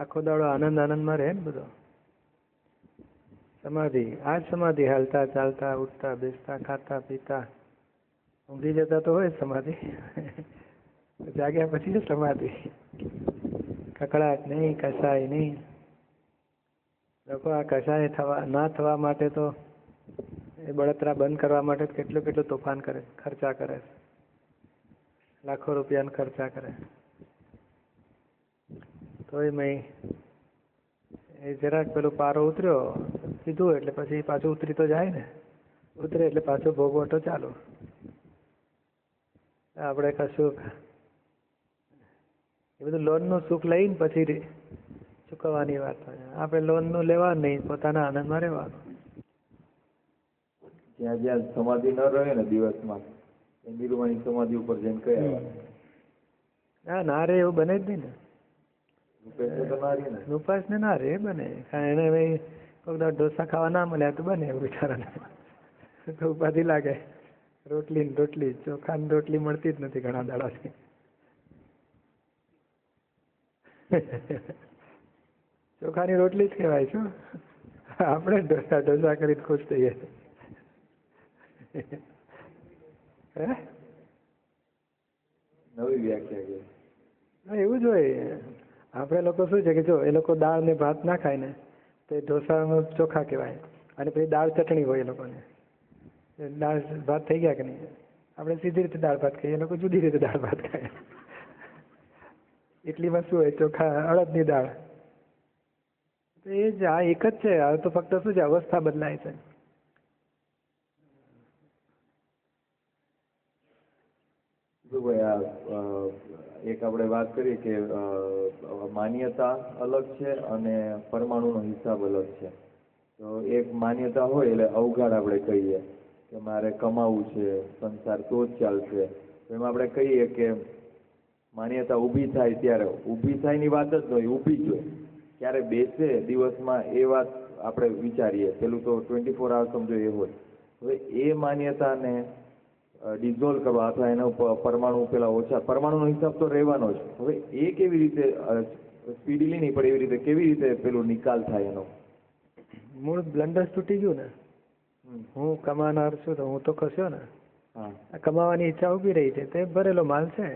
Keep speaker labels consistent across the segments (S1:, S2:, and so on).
S1: આખો દાડો આનંદ આનંદમાં રહે ને બધો. સમાધિ, આ જ સમાધિ, હાલતા ચાલતા ઉઠતા બેસતા ખાતા પીતા. ઊંઘી જતા તો હોય સમાધિ, જાગ્યા પછી સમાધિ. કકડાટ નહીં, કસાય નહીં. લોકો આ કસાય ના થવા માટે તો એ બળતરા બંધ કરવા માટે કેટલું કેટલું તોફાન કરે, ખર્ચા કરે, લાખો રૂપિયાના ખર્ચા કરે. તોય મેં એ જરાક પેલું પારો ઉતર્યો કીધું એટલે પછી પાછું ઉતરી તો જાય ને. ઉતરે એટલે પાછો ભોગવટો ચાલુ. આપણે કશું એ બધું લોનનું સુખ લઈને પછી ચૂકવવાની વાત હોય. આપણે લોનનું લેવાનું નહીં, પોતાના આનંદમાં રહેવાનું.
S2: જ્યાં જ્યાં સમાધિ ન રહે ને દિવસમાં, એ નિર્વાણી સમાધિ ઉપર જઈને કયા
S1: ના રે એવું બને જ નહીં ને. રૂપાસ ને ના રે બને. એને ભાઈ કોઈ ઢોસા ખાવા ના મળ્યા તો બને એવું બિચારાને તો ઉપાધિ લાગે. રોટલી ને રોટલી, ચોખા ની રોટલી મળતી જ નથી ઘણા દાડાથી. ચોખાની રોટલી જ કહેવાય છે. આપણે ઢોસા કરીને ખુશ થઈએ.
S2: નવી વ્યાખ્યા
S1: એવું જ હોય. આપણે લોકો શું છે કે જો એ લોકો દાળ ને ભાત ના ખાય ને તો એ ઢોસામાં ચોખા કહેવાય. અને પછી દાળ ચટણી હોય એ લોકોને. દાળ ભાત થઈ ગયા કે નહીં? આપણે સીધી રીતે દાળ ભાત ખાઈએ, એ લોકો જુદી રીતે દાળ ભાત ખાય. ઇડલીમાં શું હોય? ચોખા, અડદની દાળ. એ જ આ એક જ છે. આ તો ફક્ત શું છે, અવસ્થા બદલાય છે.
S2: એક આપણે વાત કરીએ કે માન્યતા અલગ છે અને પરમાણુનો હિસાબ અલગ છે. તો એક માન્યતા હોય એટલે અવગાડ આપણે કહીએ કે મારે કમાવું છે, સંસાર તો જ ચાલશે. તો એમાં આપણે કહીએ કે માન્યતા ઊભી થાય ત્યારે ઊભી થાયની વાત જ ન હોય, ઊભી જ હોય. ક્યારે બેસે દિવસમાં એ વાત આપણે વિચારીએ. પેલું તો 24 hours સમજો એ હોય. હવે એ માન્યતાને ડિઝોલ્વ કરવા અથવા એના ઉપર પરમાણુ પેલા ઓછા, પરમાણુનો હિસાબ તો રહેવાનો જ. હવે એ કેવી રીતે સ્પીડીલી નહીં પણ એવી રીતે કેવી રીતે પેલો નિકાલ થાય એનો?
S1: મૂળ બ્લન્ડર્સ તૂટી ગયું ને. હું કમાનાર છું તો હું તો ખસ્યો ને. કમાવાની ઈચ્છા ઉભી રહી છે. તે ભરેલો માલ છે.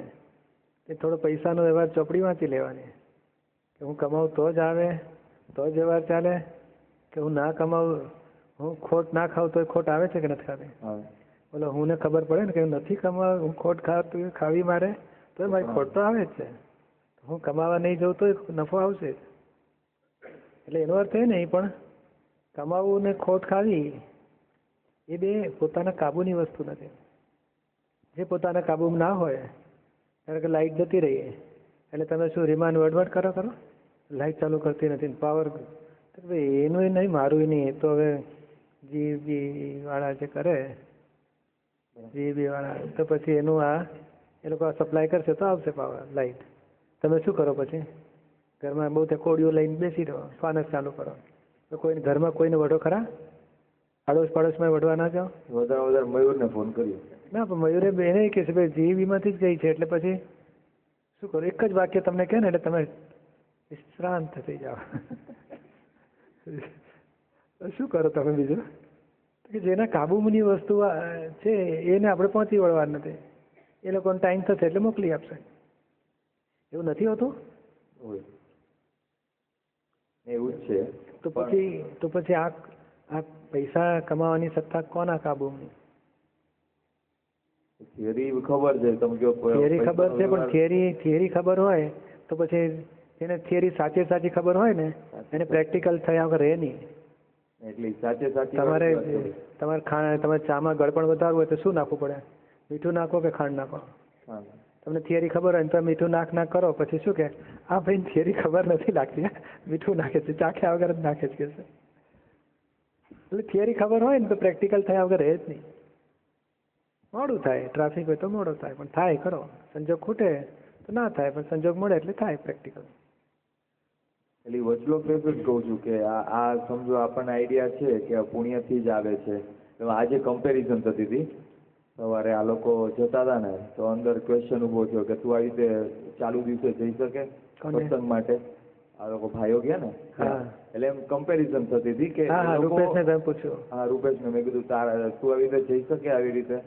S1: એ થોડો પૈસાનો વ્યવહાર ચોપડી વાંચી લેવાની કે હું કમાવું તો જ આવે, તો જ વ્યવહાર ચાલે. કે હું ના કમાવું, હું ખોટ ના ખાઉં તો ખોટ આવે છે કે નથી ખાતી? બોલો હું ને ખબર પડે ને કે નથી કમાવા, હું ખોટ ખાતું ખાવી મારે તો મારી ખોટ તો આવે જ છે. હું કમાવા નહીં જઉં તો નફો આવશે. એટલે એનો અર્થ એ નહીં, પણ કમાવું ને ખોટ ખાવી એ બે પોતાના કાબુની વસ્તુ નથી. જે પોતાના કાબુમાં ના હોય, કારણ કે લાઇટ જતી રહી એટલે તમે શું રિમાન્ડ વડવડ કરો, લાઇટ ચાલુ કરતી નથી, પાવર એનું એ નહીં, મારું નહીં. એ તો હવે જીબી વાળા જે કરે, જીબી વાળા, તો પછી એનું એ લોકો સપ્લાય કરશે તો આવશે પાવર, લાઇટ. તમે શું કરો પછી? ઘરમાં બહુ તે કોડીઓ લઈને બેસી રહો, ફાનસ ચાલુ કરો. તો કોઈ ઘરમાં કોઈને વઢો ખરા? આડોશ પાડોશમાં વઢવા ના જાઓ?
S2: વધારે મયુરને ફોન કર્યો
S1: ના, પણ મયુરે એને કહે છે ભાઈ જીબીમાંથી જ ગઈ છે એટલે પછી શું કરો? એક જ વાક્ય તમને કહે ને એટલે તમે વિશ્રાંત થઈ જાઓ. શું કરો તમે બીજું? કે જેના કાબુની વસ્તુ છે એને આપણે પહોંચી વળવા નથી. એ લોકોનો ટાઈમ થશે એટલે મોકલી આપશે. એવું નથી હોતું?
S2: એવું જ છે.
S1: તો પછી આ પૈસા કમાવાની સત્તા કોના કાબુની?
S2: થિયરી ખબર છે, તમે કહો
S1: થિયરી ખબર છે, પણ થિયરી ખબર હોય તો પછી એને થિયરી સાચી ખબર હોય ને એને પ્રેક્ટિકલ થયા વગર રહે નહીં.
S2: એટલે સાચી
S1: તમારે ચામાં ગળપણ વધારવું હોય તો શું નાખવું પડે? મીઠું નાખો કે ખાંડ નાખો? તમને થિયરી ખબર હોય ને તો મીઠું નાખ કરો. પછી શું કે આ ભાઈ થિયરી ખબર નથી લાગતી, મીઠું નાખે છે, ચાખ્યા વગર જ નાખે છે. એટલે થિયરી ખબર હોય ને તો પ્રેક્ટિકલ થયા વગર રહે જ નહીં. મોડું થાય, ટ્રાફિક હોય તો મોડું થાય, પણ થાય ખરો. સંજોગ ખૂટે તો ના થાય, પણ સંજોગ મળે એટલે થાય પ્રેક્ટિકલ.
S2: એટલે વચલો જ કહું છું કે આ સમજો આપણને આઈડિયા છે કે પુણ્યથી જ આવે છે. આજે કમ્પેરિઝન થતી હતી સવારે, આ લોકો જતા હતા ને તો અંદર ક્વેશ્ચન ઉભો થયો કે તું આવી રીતે ચાલુ દિવસે જઈ શકે સત્સંગ માટે? આ લોકો ભાઈઓ ગયા ને
S1: હા
S2: એટલે એમ કમ્પેરિઝન થતી હતી કે
S1: હા હા
S2: એ લોકો-
S1: રૂપેશને તમે પૂછ્યું.
S2: હા રૂપેશને મેં કીધું તારા તું આવી રીતે જઈ શકે આવી રીતે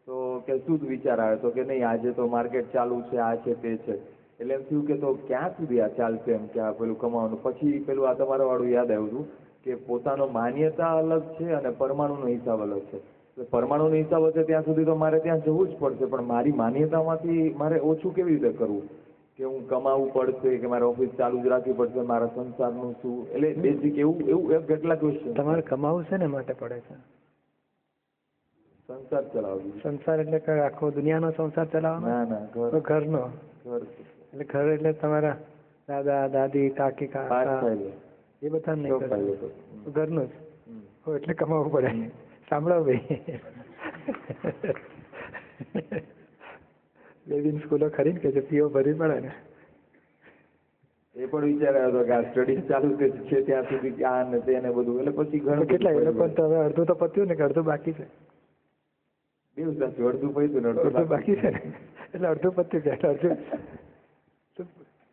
S2: તો કે શું વિચાર આવે તો કે નહીં આજે તો માર્કેટ ચાલુ છે આ છે તે છે એટલે એમ થયું કે તો ક્યાં સુધી આ ચાલશે એમ કે આ પેલું કમાવાનું પછી પેલું આ તમારા વાળું યાદ આવ્યું હતું કે પોતાનો માન્યતા અલગ છે અને પરમાણુનો હિસાબ અલગ છે એટલે પરમાણુનો હિસાબ હશે ત્યાં સુધી તો મારે ત્યાં જવું જ પડશે પણ મારી માન્યતામાંથી મારે ઓછું કેવી રીતે કરવું કે હું કમાવું પડશે કે મારે ઓફિસ ચાલુ જ રાખવી પડશે મારા સંસારનું શું એટલે બેઝિક એવું કેટલા ક્વેશ્ચન
S1: તમારે કમાવું છે ને માટે પડે છે.
S2: સંસાર ચલાવવું
S1: સંસાર એટલે કે આખો દુનિયાનો સંસાર ચલાવવાનો?
S2: ના ના
S1: તો ઘરનો
S2: ઘર
S1: એટલે ઘર એટલે તમારા દાદા દાદી કાકી
S2: પાંચ
S1: કાકા
S2: ફાઇલો
S1: એ બધા
S2: છ
S1: નહીં
S2: ફાઇલો
S1: કરે.
S2: તો
S1: ઘરનું જ હો એટલે કમાવું પડે. સાંભળો ભાઈ બેબીની સ્કૂલો ખરી ને કે છે ફીઓ ભરવી પડે ને.
S2: એ પણ વિચાર આવ્યો હતો કે આ સ્ટડીઝ ચાલુ છે ત્યાં સુધી આ ને તે ને બધું એટલે પછી ઘણું
S1: કેટલા એ લોકો તો હવે અડધું તો પત્યું ને કે અડધું બાકી છે?
S2: બેવ સાચું અડધું પૈતું ને
S1: અડધું
S2: અડધું
S1: બાકી છે ને એટલે અડધું પત્યું છે એટલે અડધું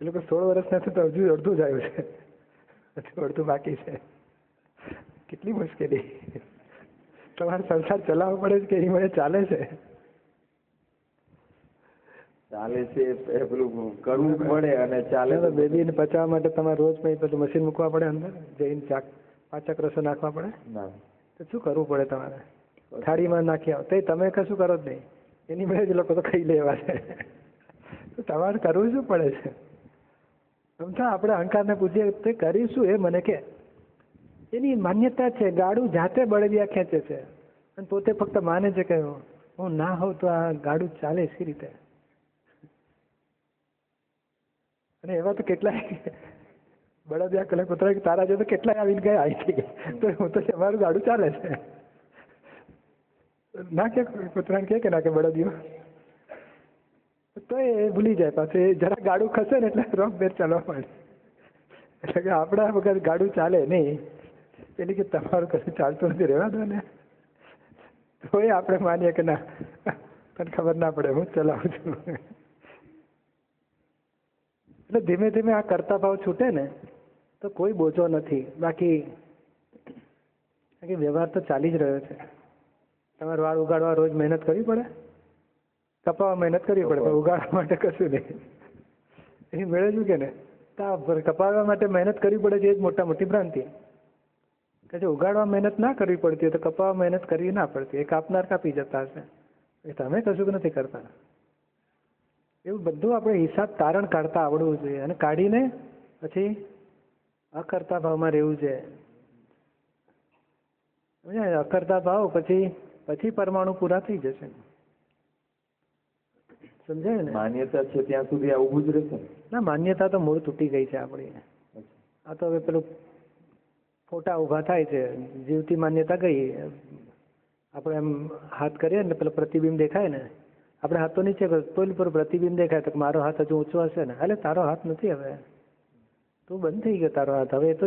S1: એ લોકો 16 વર્ષના છે તો હજુ અડધું જ આવ્યું છે હજુ અડધું બાકી છે. કેટલી મુશ્કેલી. તમારે સંસાર ચલાવવો પડે છે કે એ મને ચાલે છે?
S2: ચાલે છે એ પેલું કરવું પડે અને ચાલે તો
S1: બેબીને પચાવવા માટે તમારે રોજ પેલું મશીન મૂકવા પડે અંદર જઈને પાચક રસો નાખવા પડે
S2: ના
S1: તો શું કરવું પડે તમારે? થાળીમાં નાખી આવો તો તમે કશું કરો જ નહીં એની મેળે જ લોકો તો ખાઈ લેવા છે. તો તમારે કરવું શું પડે છે? સમજા આપણે અહંકારને પૂછીએ તે કરીશું એ મને કે એની માન્યતા છે ગાડું જાતે બળદિયા ખેંચે છે અને પોતે ફક્ત માને છે કે હું ના હોઉં તો આ ગાડું ચાલે સી રીતે. અને એવા તો કેટલાય બળદિયા કલે કૂતરા તારા જો તો કેટલાય આવીને ગયા અહીંથી તો હું તો અમારું ગાડું ચાલે છે ના કે કૂતરાને કે ના કે બળદિયો તો એ ભૂલી જાય પાછું એ જરા ગાડું ખસે ને એટલે રોક બેર ચાલવા માંડે. એટલે કે આપણા વગર ગાડું ચાલે નહીં એટલે કે તમારું કશું ચાલતું નથી રહેવા દો ને તો એ આપણે માનીએ કે ના તને ખબર ના પડે હું ચલાવું છું. એટલે ધીમે ધીમે આ કરતા ભાવ છૂટે ને તો કોઈ બોજો નથી. બાકી વ્યવહાર તો ચાલી જ રહ્યો છે. તમારે વાળ ઉગાડવા રોજ મહેનત કરવી પડે? કપાવવા મહેનત કરવી પડે પણ ઉગાડવા માટે કશું નહીં. એ મેળવ્યું કે ને કપાવવા માટે મહેનત કરવી પડે છે એ જ મોટા મોટી ભ્રાંતિ. કે જો ઉગાડવા મહેનત ના કરવી પડતી હોય તો કપાવવા મહેનત કરવી ના પડતી. એ કાપનાર કાપી જતા હશે એ તમે કશું નથી કરતા. એવું બધું આપણે હિસાબ તારણ કાઢતા આવડવું જોઈએ અને કાઢીને પછી અકર્તા ભાવમાં રહેવું છે. અકર્તા ભાવ પછી પરમાણુ પૂરા થઈ જશે. સમજાય ને?
S2: માન્યતા છે ત્યાં સુધી આ ઊભું જ રહેશે
S1: ના માન્યતા તો મૂળ તૂટી ગઈ છે આપણી. આ તો હવે પેલું ફોટા ઊભા થાય છે. જીવતી માન્યતા ગઈ. આપણે એમ હાથ કરીએ ને પેલો પ્રતિબિંબ દેખાય ને આપણે હાથ તો નીચે તોલ પર પ્રતિબિંબ દેખાય તો મારો હાથ હજુ ઊંચો હશે ને એટલે તારો હાથ નથી હવે તું બંધ થઈ ગયો તારો હાથ હવે એ તો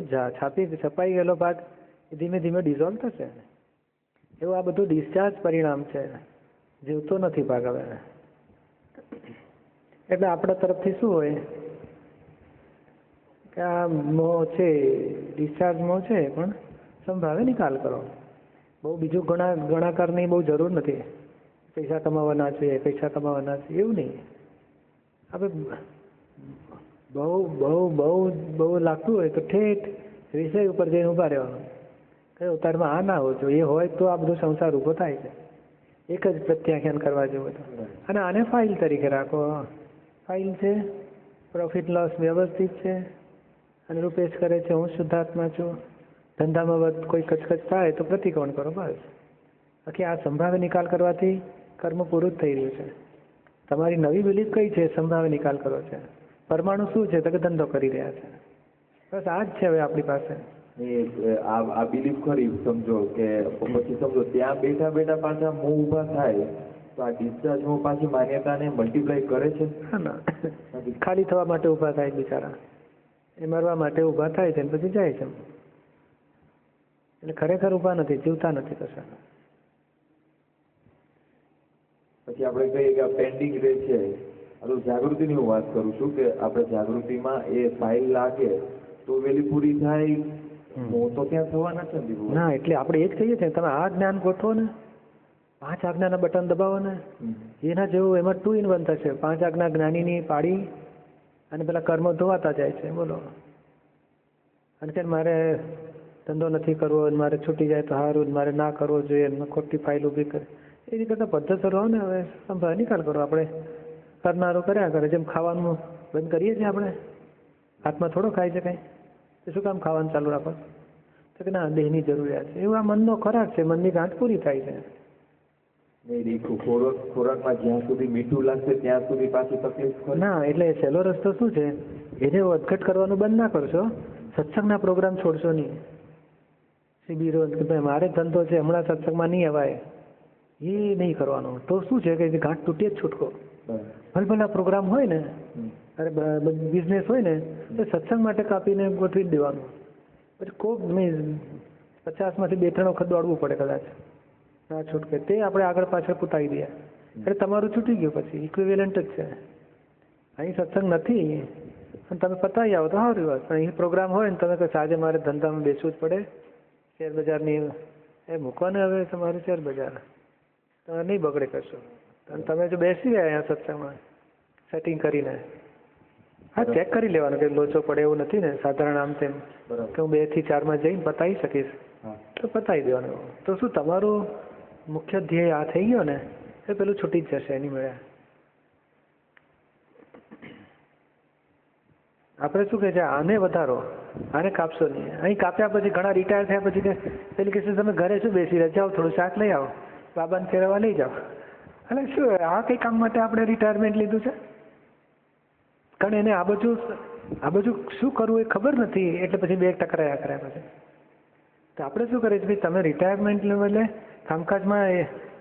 S1: છપાઈ ગયેલો ભાગ ધીમે ધીમે ડિઝોલ્વ થશે. એવું આ બધું ડિસ્ચાર્જ પરિણામ છે. જીવતો નથી ભાગ હવે. એટલે આપણા તરફથી શું હોય કે આ મોહ છે ડિસ્ચાર્જ મોહ છે પણ સંભાવે નિકાલ કરો. બહુ બીજું ગણાકારની બહુ જરૂર નથી. પૈસા કમાવાના છે એવું નહીં. આપણે બહુ બહુ બહુ બહુ લાગતું હોય તો ઠેઠ વિષય ઉપર જઈને ઊભા રહેવાનું. કઈ ઉતારમાં આ ના હોય એ હોય તો આ બધું સંસાર ઊભો થાય છે. એક જ પ્રત્યાખ્યાન કરવા જેવું હતું. અને આને ફાઇલ તરીકે રાખો. ફાઇલ છે પ્રોફિટ લોસ વ્યવસ્થિત છે અને રૂપેશ કરે છે હું શુદ્ધાત્મા છું. ધંધામાં કોઈ કચકચ થાય તો પ્રતિકોણ કરો બસ. બાકી આ સંભાવે નિકાલ કરવાથી કર્મ પૂરું જ થઈ રહ્યું છે. તમારી નવી બિલીફ કઈ છે? સંભાવે નિકાલ કરો છે. પરમાણુ શું છે તો કે ધંધો કરી રહ્યા છે. બસ આ જ છે હવે આપણી પાસે.
S2: આ બિલીફ ખરી સમજો કે પછી સમજો ત્યાં બેઠા બેઠા પાછા મોં ઊભા થાય તો આ ડિસ્ચાર્જ મોં પાછી માન્યતાને મલ્ટીપ્લાય કરે છે?
S1: ના ખાલી થવા માટે ઊભા થાય બિચારા. એ મરવા માટે ઊભા થાય છે પછી જાય છે. એટલે ખરેખર ઊભા નથી, જીવતા નથી કશા.
S2: પછી આપણે કહીએ કે આ પેન્ડિંગ રહે છે હવે જાગૃતિની હું વાત કરું છું કે આપણે જાગૃતિમાં એ ફાઇલ લાગે તો વેલી પૂરી થાય, હું તો ત્યાં થવાના છે ને.
S1: ના એટલે આપણે એ જ કહીએ છીએ, તમે આ જ્ઞાન ગોઠવો ને, 5 આજ્ઞાના બટન દબાવો ને, એના જેવું એમાં 2 in 1 થશે. 5 આજ્ઞા જ્ઞાનીની પાડી અને પેલા કર્મો ધોવાતા જાય છે. બોલો. અને કે મારે ધંધો નથી કરવો, મારે છૂટી જાય તો સારું, મારે ના કરવો જોઈએ, ખોટી ફાઇલ ઊભી કરે. એની કરતાં પદ્ધતિ રહો ને. હવે સંભાળ નિકાલ કરો. આપણે કરનારો કર્યા કરે. જેમ ખાવાનું બંધ કરીએ છીએ આપણે, હાથમાં થોડો ખાય છે કાંઈ, તો શું કામ ખાવાનું ચાલુ રાખો? તો કે ના, દેહની જરૂરિયાત છે. એવું આ મનનો ખોરાક છે, મનની ગાંઠ પૂરી થાય છે.
S2: ખોરાકમાં જ્યાં સુધી મીઠું લાગશે ત્યાં સુધી પાછી તકલીફ
S1: ના. એટલે સહેલો રસ્તો શું છે, એને વધઘટ કરવાનું બંધ ના કરશો, સત્સંગના પ્રોગ્રામ છોડશો નહીં. શિબિરો કે ભાઈ મારે ધંધો છે, હમણાં સત્સંગમાં નહીં અવાય, એ નહીં કરવાનું. તો શું છે કે ગાંઠ તૂટી જ છૂટકો. ભલભલા પ્રોગ્રામ હોય ને, અરે બિઝનેસ હોય ને, તો સત્સંગ માટે કાપીને ગોઠવી જ દેવાનું. પછી કોક નહીં, 50માંથી 2-3 વખત દોડવું પડે કદાચ, ના છૂટકે. તે આપણે આગળ પાછળ પૂતાવી દઈએ એટલે તમારું છૂટી ગયું. પછી ઇક્વિવેલન્ટ જ છે. અહીં સત્સંગ નથી અને તમે પતાવી આવો તો સારી વાત. પણ અહીં પ્રોગ્રામ હોય ને, તમે કહો આજે મારે ધંધામાં બેસવું જ પડે, શેર બજારની એ મૂકવાને, હવે તમારું શેર બજાર તમે નહીં બગડે કરશો. અને તમે જો બેસી ગયા અહીંયા સત્સંગમાં સેટિંગ કરીને, હા ચેક કરી લેવાનું કે લોચો પડે એવું નથી ને, સાધારણ આમ તેમ કે હું 2 થી 4 જઈને પતાવી શકીશ, તો પતાવી દેવાનું. તો શું તમારું મુખ્ય ધ્યેય આ થઈ ગયો ને, એ પેલું છૂટી જ જશે એની મેળે. આપણે શું કહે છે, આને વધારો, આને કાપશો નહીં. અહીં કાપ્યા પછી ઘણા રિટાયર થયા પછી કે પેલી કહેશે તમે ઘરે શું બેસી રહ્યા, જાઓ થોડું શાક લઈ આવો, બાબાને ફેરવવા લઈ જાઓ. એટલે શું આ કઈ કામ માટે આપણે રિટાયરમેન્ટ લીધું છે? કારણ એને આ બાજુ શું કરવું એ ખબર નથી, એટલે પછી 2 ટકરાયા કર્યા પછી. તો આપણે શું કરીએ છીએ, તમે રિટાયરમેન્ટ લેવલે કામકાજમાં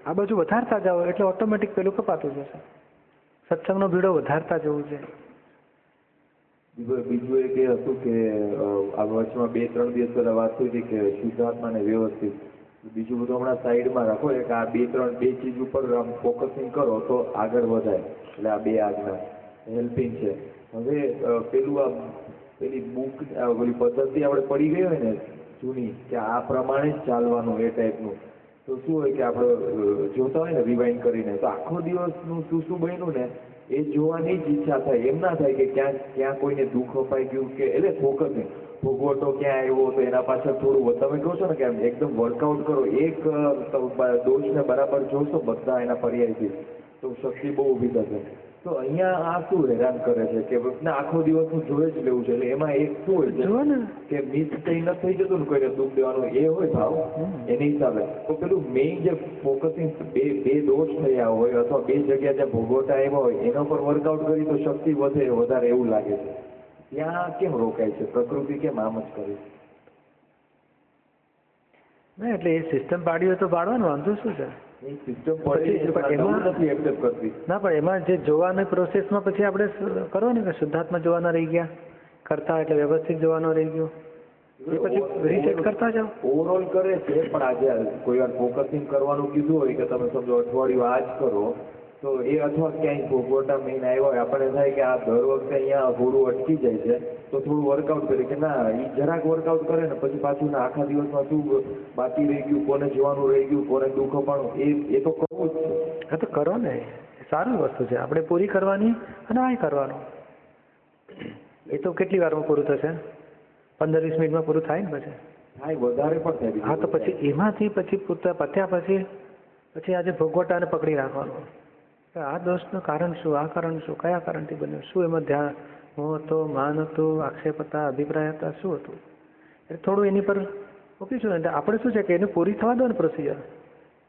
S1: આ બાજુ વધારતા જાઓ એટલે ઓટોમેટિક પેલું કપાતું જશે. સત્સંગનો ભીડો વધારતા જવું છે.
S2: બીજું એક એ હતું કે આ વર્ષમાં 2-3 દિવસ પહેલા વાત થઈ હતી કે શુદ્ધાત્માને વ્યવસ્થિત, બીજું બધું હમણાં સાઈડમાં રાખો. એક આ 2 ચીજ ઉપર આમ ફોકસિંગ કરો તો આગળ વધાય. એટલે આ 2 આજ્ઞા હેલ્પિંગ છે. હવે પેલી બુક પેલી પદ્ધતિ આપણે પડી ગઈ હોય ને જૂની, કે આ પ્રમાણે જ ચાલવાનું એ ટાઈપનું, તો શું હોય કે આપણે જોતા હોય ને રિવાઇન્ડ કરીને, તો આખો દિવસનું શું બન્યું ને એ જોવાની જ ઈચ્છા થાય. એમ ના થાય કે ક્યાં કોઈને દુઃખ અપાઈ ગયું કે, એટલે ફોકસ નહીં, ભોગવટો ક્યાં આવ્યો તો એના પાછળ થોડું તમે કહો છો ને કે એકદમ વર્કઆઉટ કરો, એક દોષને બરાબર જોશો બધા એના પર્યાયથી, તો શક્તિ બહુ ઊભી થશે. તો અહીંયા આ શું હેરાન કરે છે કે આખો દિવસનું જોઈ જ લેવું છે. એટલે એમાં એક શું હોય છે કે મિસ થઈ ન થઈ જતું ને કોઈને દુઃખ દેવાનું, એ હોય ભાવ એની હિસાબે. તો પેલું મેઇન જે ફોકસિંગ બે દોષ થયા હોય અથવા 2 જગ્યા જ્યાં ભોગવટા આવ્યા હોય એના પર વર્કઆઉટ કરી તો શક્તિ વધે વધારે એવું લાગે છે. ત્યાં કેમ રોકાય છે પ્રકૃતિ, કેમ આમ જ કરી?
S1: ના એટલે એ સિસ્ટમ પાડી હોય તો પાડવાનું, વાંધો શું છે? ના પણ એમાં જે જોવાની પ્રોસેસમાં પછી આપણે કરો ને કે શુદ્ધાત્મા જોવાના રહી ગયા કરતા, એટલે વ્યવસ્થિત જોવાનો રહી ગયો, એ પછી રીસેટ કરતા જાઓ.
S2: ઓવરઓલ કરે છે, પણ આજે કોઈ વાર ફોકસિંગ કરવાનું કીધું હોય કે તમે સમજો અઠવાડિયું આ જ કરો, તો એ અથવા ક્યાંય ભોગવટા મહિના આવ્યા હોય, આપણને થાય કે આ દર વખતે અહીંયા ઘોડું અટકી જાય છે, તો થોડું વર્કઆઉટ કરે કે ના એ જરાક વર્કઆઉટ કરે ને પછી પાછું ના આખા દિવસમાં શું બાકી રહી ગયું, કોને જોવાનું રહી ગયું, કોને દુઃખ અપાણું, એ તો કરવું જ છે.
S1: હા તો કરો ને, સારી વસ્તુ છે. આપણે પૂરી કરવાની અને આ કરવાનું. એ તો કેટલી વારમાં પૂરું થશે? 15-20 મિનિટમાં પૂરું થાય ને પછી?
S2: હા વધારે પણ થાય.
S1: હા તો પછી એમાંથી પછી પત્યા પછી આજે ભોગવટાને પકડી રાખવાનું. આ દોષનું કારણ શું, આ કારણ શું, કયા કારણથી બન્યું, શું એમાં ધ્યાન મોહ હતો, માન હતું, આક્ષેપ હતા, અભિપ્રાય હતા, શું હતું, એટલે થોડું એની પર મૂકીશું ને. આપણે શું છે કે એને પૂરી થવા દો ને પ્રોસિજર,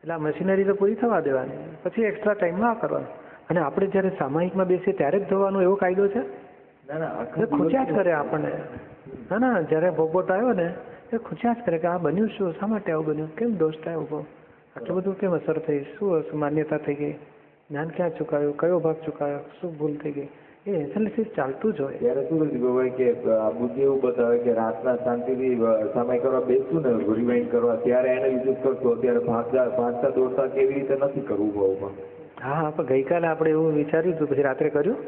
S1: એટલે આ મશીનરી તો પૂરી થવા દેવાની, પછી એક્સ્ટ્રા ટાઈમમાં આ કરવાનું. અને આપણે જ્યારે સામાયિકમાં બેસીએ ત્યારે જ ધોવાનું એવો કાયદો છે? ખૂચ્યા જ કરે આપણને. ના જ્યારે ભોગવટ આવ્યો ને એ ખૂચ્યા જ કરે કે આ બન્યું શું, શા માટે આવું બન્યું, કેમ દોષ થાય ઉભો, આટલું બધું કેમ અસર થઈ, શું માન્યતા થઈ ગઈ, જ્ઞાન ક્યાં ચૂકાયું, કયો ભાગ ચૂકાયો, શું ભૂલ થઈ ગઈ, એ એનાલિસિસ ચાલતું જ હોય.
S2: ત્યારે શું કીધું ભાઈ કે આ બુદ્ધિ એવું બતાવે કે રાતના શાંતિથી સમય કરવા બેસતું ને રિવાઇન્ડ કરવા, ત્યારે એનાલિસિસ કરતો, અત્યારે ભાગતા દોડતા કેવી રીતે નથી કરવું ભાવમાં.
S1: હા હા, પણ ગઈકાલે આપણે એવું વિચાર્યું હતું, પછી રાત્રે કર્યું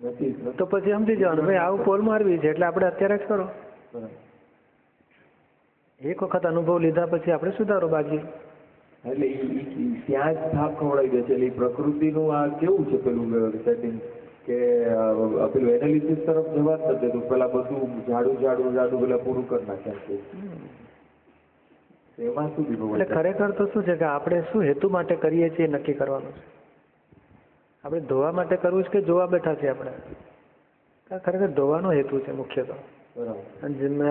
S2: નથી.
S1: તો પછી સમજી જવાનું ભાઈ આવું પોલ મારવી છે એટલે આપણે અત્યારે જ કરો. એક વખત અનુભવ લીધા પછી આપણે સુધારો બાજી.
S2: એટલે ત્યાં જ થાપ ખવડાવી દે છે. એટલે પ્રકૃતિનું આ કેવું છે પેલું સેટિંગ કે પેલું એનાલિસિસ તરફ જવા જ નથી દેતું. પેલા બધું જાડું પેલા પૂરું કરી નાખ્યા છે. એમાં શું દીધું?
S1: એટલે ખરેખર તો શું છે કે આપણે શું હેતુ માટે કરીએ છીએ નક્કી કરવાનું છે. આપણે ધોવા માટે કરવું છે કે જોવા બેઠા છીએ આપણે? ખરેખર ધોવાનો હેતુ છે મુખ્ય તો. બરાબર.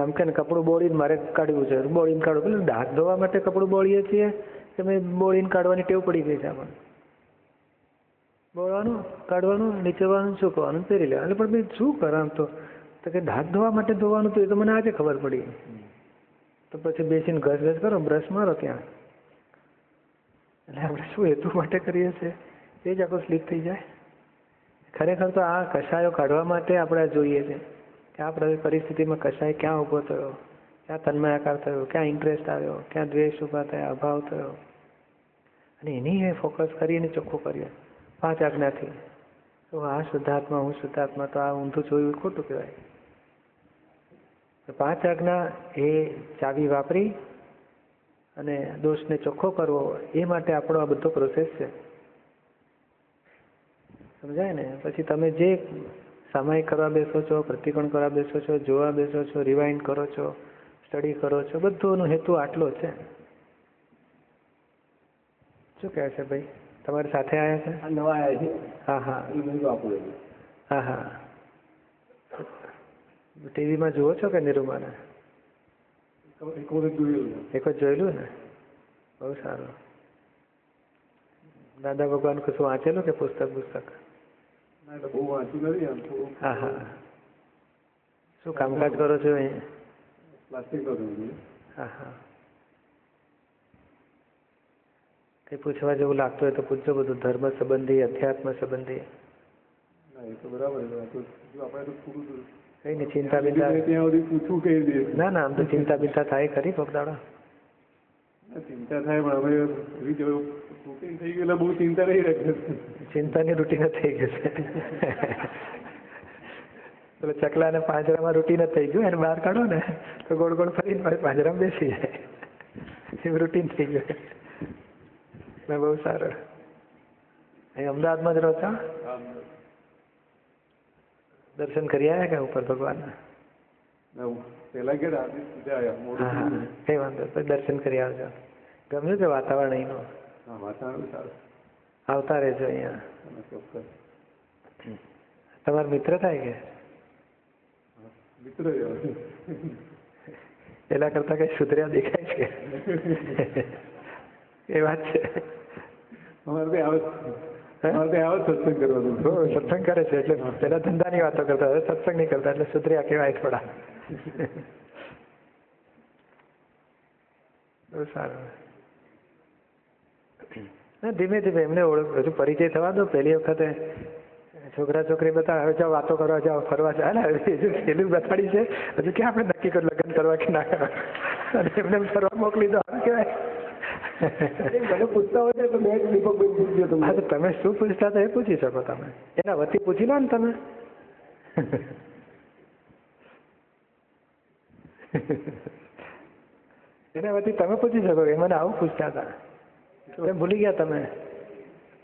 S1: આમ કે કપડું બોળીને મારે કાઢવું છે, બોળીને કાઢવું. પેલું દાંત ધોવા માટે કપડું બોળીએ છીએ કે મેં બોળીને કાઢવાની ટેવ પડી ગઈ છે આપણને. બોળવાનું, કાઢવાનું, નીચેવાનું, સૂકવાનું, પહેરી લેવાનું. એટલે પણ શું કરામ તો કે દાંત ધોવા માટે ધોવાનું તો એ તો મને આજે ખબર પડી. તો પછી બેસીને ઘસ કરો, બ્રશ મારો ત્યાં. એટલે આપણે શું હેતુ માટે કરીએ છીએ એ જ આખું સ્લીપ થઈ જાય. ખરેખર તો આ કશાયો કાઢવા માટે આપણે જોઈએ છે કે આ પરિસ્થિતિમાં કશાય ક્યાં ઊભો થયો, ક્યાં તન્મયાકાર થયો, ક્યાં ઇન્ટરેસ્ટ આવ્યો, ક્યાં દ્વેષ ઊભા થયા, અભાવ થયો, અને એની ફોકસ કરીને ચોખ્ખું કરીએ 5 આજ્ઞાથી. તો આ શુદ્ધાત્મા, હું શુદ્ધાત્મા, તો આ ઊંધું જોયું ખોટું કહેવાય. 5 આજ્ઞા એ ચાવી વાપરી અને દોષને ચોખ્ખો કરવો એ માટે આપણો આ બધો પ્રોસેસ છે. સમજાય ને? પછી તમે જે સામાયિક કરવા બેસો છો, પ્રતિકોણ કરવા બેસો છો, જોવા બેસો છો, રિવાઇન્ડ કરો છો, સ્ટડી કરો છો, બધોનો હેતુ આટલો છે. શું કહે છે ભાઈ? તમારી સાથે આવ્યા છે?
S2: નવા આવ્યા છે. હા
S1: હા હા. ટીવીમાં જુઓ છો કે નિરૂમાને? એક જ જોયેલું ને? બહુ સારું. દાદા ભગવાન કશું વાંચેલું કે પુસ્તક?
S2: બહુ વાંચું નથી.
S1: હા હા. શું કામકાજ કરો છો અહીં?
S2: પ્લાસ્ટિક નો ધંધો.
S1: હા હા. કંઈ પૂછવા જેવું લાગતું હોય તો પૂછજો. બધું ધર્મ સંબંધી, અધ્યાત્મ સંબંધી.
S2: એ તો બરાબર છે. જો આપણે તો પૂરું
S1: કઈ નહીં, ચિંતા બિંતા
S2: ત્યાં સુધી પૂછવું કઈ દે.
S1: ના આમ તો ચિંતા બિંતા થાય ખરી પગદાડા?
S2: ચિંતા થાય પણ હવે રૂટીન થઈ ગયું એટલે બહુ ચિંતા નહીં રહે.
S1: ચિંતાની રૂટીન જ થઈ ગયું છે. એટલે ચકલાને પાંજરામાં રૂટીન જ થઈ ગયું. એને બહાર કાઢો ને તો ગોળ ગોળ ફરીને મારે પાંજરામાં બેસી જાય. એવું રૂટીન થઈ ગયું. બહુ સારું. અહીં અમદાવાદમાં જ રહો છો? દર્શન કરી આવ્યા કે ઉપર ભગવાનના?
S2: પેલા ગયા સીધા આવ્યા.
S1: હા, કઈ વાંધો. પછી દર્શન કરી આવજો. ગમ્યું કે વાતાવરણ અહીંનું?
S2: હા, વાતાવરણ સારું.
S1: આવતા રહેજો અહીંયા.
S2: ચોક્કસ.
S1: તમારા મિત્ર થાય કે?
S2: મિત્ર
S1: પેલા કરતા કઈ સુધર્યા દેખાય છે? એ વાત છે.
S2: અમારે સત્સંગ કરવાનું.
S1: સત્સંગ કરે છે એટલે પેલા ધંધાની વાતો કરતા, હવે સત્સંગ નહીં કરતા, એટલે સુધર્યા કહેવાય થોડા. બહુ સારું. ધીમે ધીમે એમને હજુ પરિચય થવા દો. પહેલી વખતે છોકરા છોકરી બતાવે, હવે જાઓ વાતો કરવા જાઓ, ફરવા જાઓ. હજુ પેલું બતાડી છે, હજુ ક્યાં આપણે નક્કી કર્યું લગ્ન કરવા કે ના કરવા, અને એમને ફરવા મોકલી દો. આમ કહેવાય.
S2: મને પૂછતા હોય તો મેં દીપકભાઈ પૂછ્યો તો.
S1: હા, તો તમે શું પૂછતા હતા એ પૂછી શકો તમે. એના વતી પૂછી લો ને તમે. એના વતી તમે પૂછી શકો એ મને આવું પૂછતા હતા. તમે ભૂલી ગયા?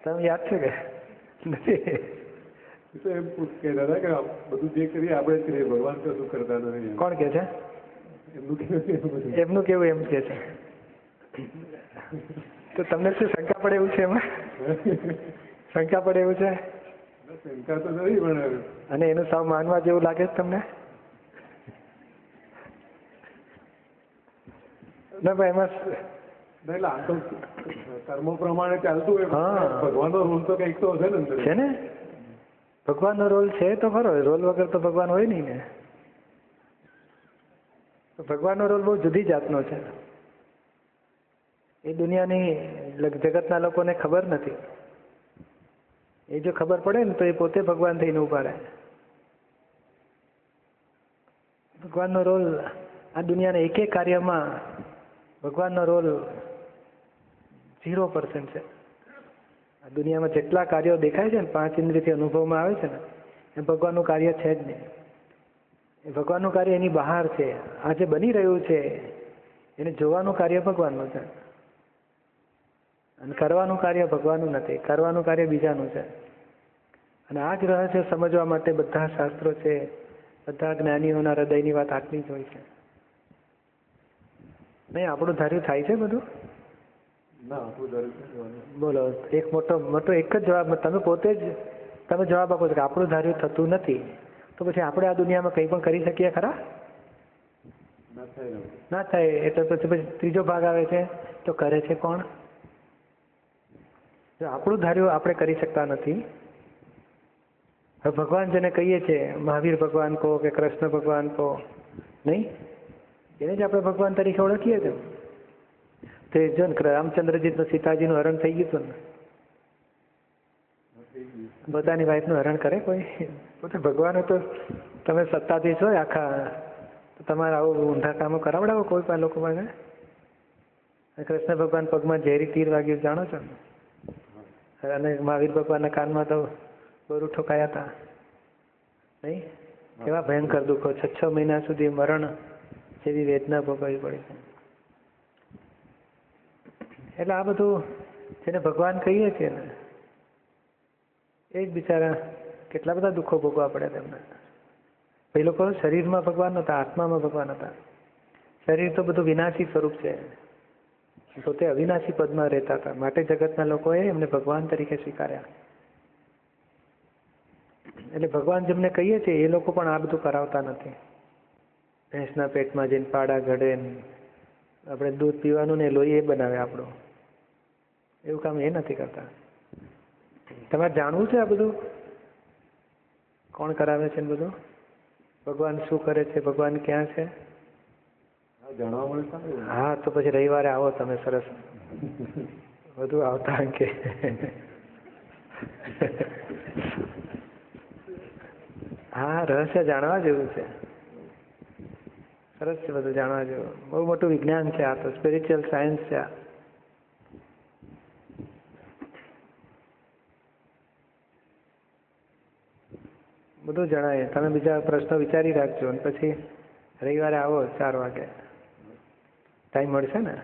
S1: તમે યાદ છે કે નથી?
S2: તો એમ કહેતા હતા કે બધું જે કરીએ આપણે જ કરીએ, ભગવાન કશું કરતા નથી.
S1: કોણ કે છે? એમનું કેવું એમ કે છે? તો તમને શું શંકા પડે એવું છે એમાં? શંકા પડે એવું છે?
S2: શંકા તો નથી પણ.
S1: અને એનું સાવ માનવા જેવું લાગે છે તમને? ના ભાઈ એમાં
S2: આમ તો કર્મો પ્રમાણે ચાલતું હોય. હા, ભગવાનનો રોલ તો કંઈક તો હશે ને.
S1: છે ને, ભગવાનનો રોલ છે તો ખરો. રોલ વગર તો ભગવાન હોય નહીં ને. ભગવાનનો રોલ બહુ જુદી જાતનો છે. એ દુનિયાની જગતના લોકોને ખબર નથી. એ જો ખબર પડે ને તો એ પોતે ભગવાન થઈને ઉભા રહે. ભગવાનનો રોલ આ દુનિયાના એક કાર્યમાં ભગવાનનો રોલ 0% છે. આ દુનિયામાં જેટલા કાર્યો દેખાય છે ને 5 ઇન્દ્રિયથી અનુભવમાં આવે છે ને એ ભગવાનનું કાર્ય છે જ નહીં. એ ભગવાનનું કાર્ય એની બહાર છે. આ જે બની રહ્યું છે એને જોવાનું કાર્ય ભગવાનનું છે અને કરવાનું કાર્ય ભગવાનનું નથી. કરવાનું કાર્ય બીજાનું છે. અને આ જ રહસ્ય સમજવા માટે બધા શાસ્ત્રો છે, બધા જ્ઞાનીઓના હૃદયની વાત આટલી જ હોય છે. નહીં આપણું ધાર્યું થાય છે બધું?
S2: ના, આપણું ધાર્યું.
S1: બોલો, એક મોટો એક જ જવાબ તમે પોતે જ તમે જવાબ આપો છો કે આપણું ધાર્યું થતું નથી. તો પછી આપણે આ દુનિયામાં કંઈ પણ કરી શકીએ ખરા? ના થાય. એટલે પછી ત્રીજો ભાગ આવે છે તો કરે છે કોણ? જો આપણું ધાર્યું આપણે કરી શકતા નથી. હવે ભગવાન જેને કહીએ છીએ, મહાવીર ભગવાન કહો કે કૃષ્ણ ભગવાન કહો, નહીં એને જ આપણે ભગવાન તરીકે ઓળખીએ છીએ. તે જો ને રામચંદ્રજી સીતાજીનું હરણ થઈ ગયું હતું ને, પોતાની વાઈફનું હરણ કરે કોઈ? પોતે ભગવાન તો તમે સત્તાધીશ હોય આખા, તો તમારે આવું ઊંધા કામો કરાવડાવો કોઈ પણ લોકો પાસે? કૃષ્ણ ભગવાન પગમાં ઝેરી તીર વાગ્યું જાણો છો ને? અને મહાવીર ભગવાનના કાનમાં તો બરું ઠોકાયા હતા, નહીં? કેવા ભયંકર દુઃખો, 6 મહિના સુધી મરણ જેવી વેદના ભોગવવી પડી છે. એટલે આ બધું જેને ભગવાન કહીએ છીએ ને એ જ બિચારા કેટલા બધા દુઃખો ભોગવવા પડે તેમને. એ લોકો શરીરમાં ભગવાન નહોતા, આત્મામાં ભગવાન હતા. શરીર તો બધું વિનાશી સ્વરૂપ છે, પોતે અવિનાશી પદમાં રહેતા હતા. માટે જગતના લોકોએ એમને ભગવાન તરીકે સ્વીકાર્યા. એટલે ભગવાન જેમને કહીએ છીએ એ લોકો પણ આ બધું કરાવતા નથી. ભેંસના પેટમાં જઈને પાડા ઘડે, આપણે દૂધ પીવાનું ને લોહી એ બનાવે આપણું, એવું કામ એ નથી કરતા. તમારે જાણવું છે આ બધું કોણ કરાવે છે ને બધું? ભગવાન શું કરે છે? ભગવાન ક્યાં છે?
S2: જાણવા મળે.
S1: હા, તો પછી રવિવારે આવો તમે, સરસ બધું આવતા કે હા, રહસ્ય જાણવા જેવું છે. સરસ છે બધું જાણવા જેવું. બહુ મોટું વિજ્ઞાન છે આ તો, સ્પિરિચ્યુઅલ સાયન્સ છે આ. બધું જણાય. તમે બીજા પ્રશ્નો વિચારી રાખજો અને પછી રવિવારે આવો 4 વાગે. ટાઈમ મળશે ને?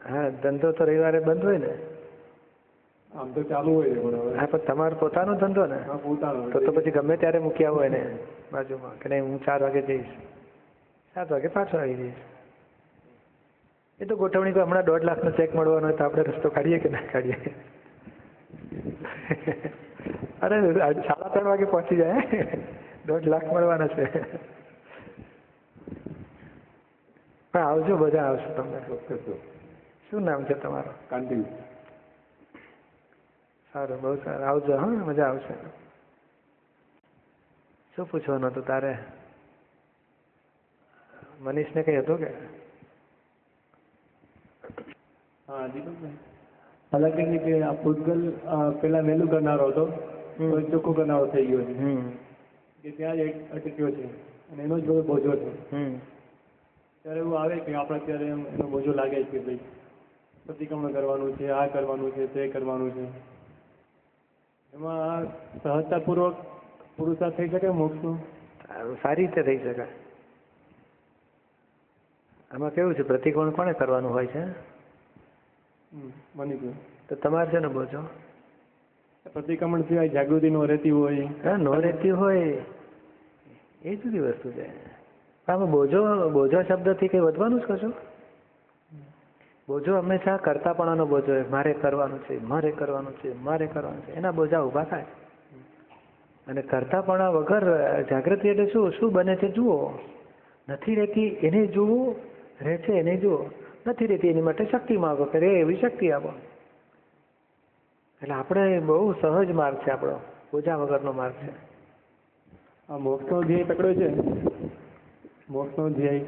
S1: હા, ધંધો તો રવિવારે બંધ હોય ને?
S2: આમ તો ચાલુ હોય છે.
S1: હા, પણ તમારો પોતાનો ધંધો ને? તો પછી ગમે ત્યારે મૂક્યા હોય ને બાજુમાં કે નહીં હું 4 વાગે જઈશ, 7 વાગે પાછો આવી જઈશ. એ તો ગોઠવણી પર હમણાં 1.5 લાખનો ચેક મળવાનો હોય તો આપણે રસ્તો કાઢીએ કે ના કાઢીએ? અરે 3:30 વાગે પહોંચી જાય, 1.5 લાખ મળવાના છે. હા, આવજો, બધા આવશે તમને. શું નામ છે તમારું?
S2: કાંતિ.
S1: સારું, બહુ સારું. આવજો. હા, મજા આવશે. શું પૂછવાનું હતું તારે? મનીષને કઈ હતું કે?
S3: હા, દીપકભાઈ હાલાકી કે આ પૂતગલ પેલા વહેલું કરનારો હતો, ચોખ્ખો કરનારો થઈ ગયો છે કે ત્યાં જ અટક્યો છે અને એનો જ બધો બોજો છે. ત્યારે એવું આવે કે આપણે અત્યારે એનો બોજો લાગે છે કે ભાઈ પ્રતિક્રમણ કરવાનું છે, આ કરવાનું છે, તે કરવાનું છે. એમાં સહજતાપૂર્વક પુરુષાર્થ થઈ શકે મોક્ષનું?
S1: સારી રીતે થઈ શકે. આમાં કેવું છે, પ્રતિક્રમણ કોને કરવાનું હોય છે?
S3: બની ગયું.
S1: તો તમારે છે ને બોજો
S3: પ્રતિક્રમણ સિવાય જાગૃતિ નો રહેતી હોય.
S1: હા, નો રહેતી હોય એ જુદી વસ્તુ છે. આમાં બોજો શબ્દથી કંઈ વધવાનું જ કશું? બોજો હંમેશા કરતાપણાનો બોજો હોય. મારે કરવાનું છે, મારે કરવાનું છે, મારે કરવાનું છે, એના બોજા ઊભા થાય. અને કરતાપણા વગર જાગૃતિ એટલે શું બને છે જુઓ. નથી રહેતી એને જુઓ, રહે છે એને જુઓ. નથી રહેતી એની માટે શક્તિ માગો કે રે એવી શક્તિ આપો. એટલે આપણે બહુ સહજ માર્ગ છે આપણો, બોજા વગરનો માર્ગ છે.
S3: આ મોક્ષનો ધ્યેય પકડ્યો છે, મોક્ષનો ધ્યેય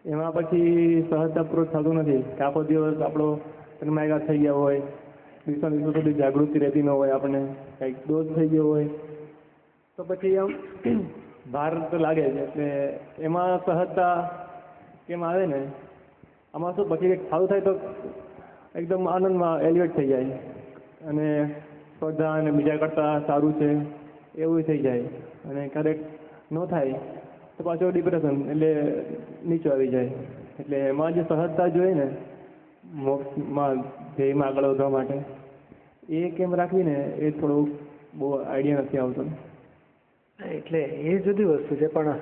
S3: એમાં પછી સહજતાપૂર્વક થતું નથી કે આખો દિવસ આપણો તન્માયગા થઈ ગયા હોય, દિવસો સુધી જાગૃતિ રહેતી ન હોય, આપણને કંઈક દોષ થઈ ગયો હોય તો પછી આમ ભાર તો લાગે છે. એટલે એમાં સહજતા કેમ આવે ને, આમાં શું પછી કંઈક સારું થાય તો એકદમ આનંદમાં એલિવેટ થઈ જાય. અને સ્પર્ધા અને બીજા કરતાં સારું છે એવું થઈ જાય, અને ક્યારેક ન થાય તો પાછો ડિપ્રેશન એટલે નીચે આવી જાય. એટલે એમાં જે સહજતા જોઈએ ને મોક્ષમાં ધ્યેયમાં આગળ વધવા માટે, એ કેમ રાખવીને એ થોડું બહુ આઈડિયા નથી આવતો.
S1: એટલે એ જુદી વસ્તુ છે, પણ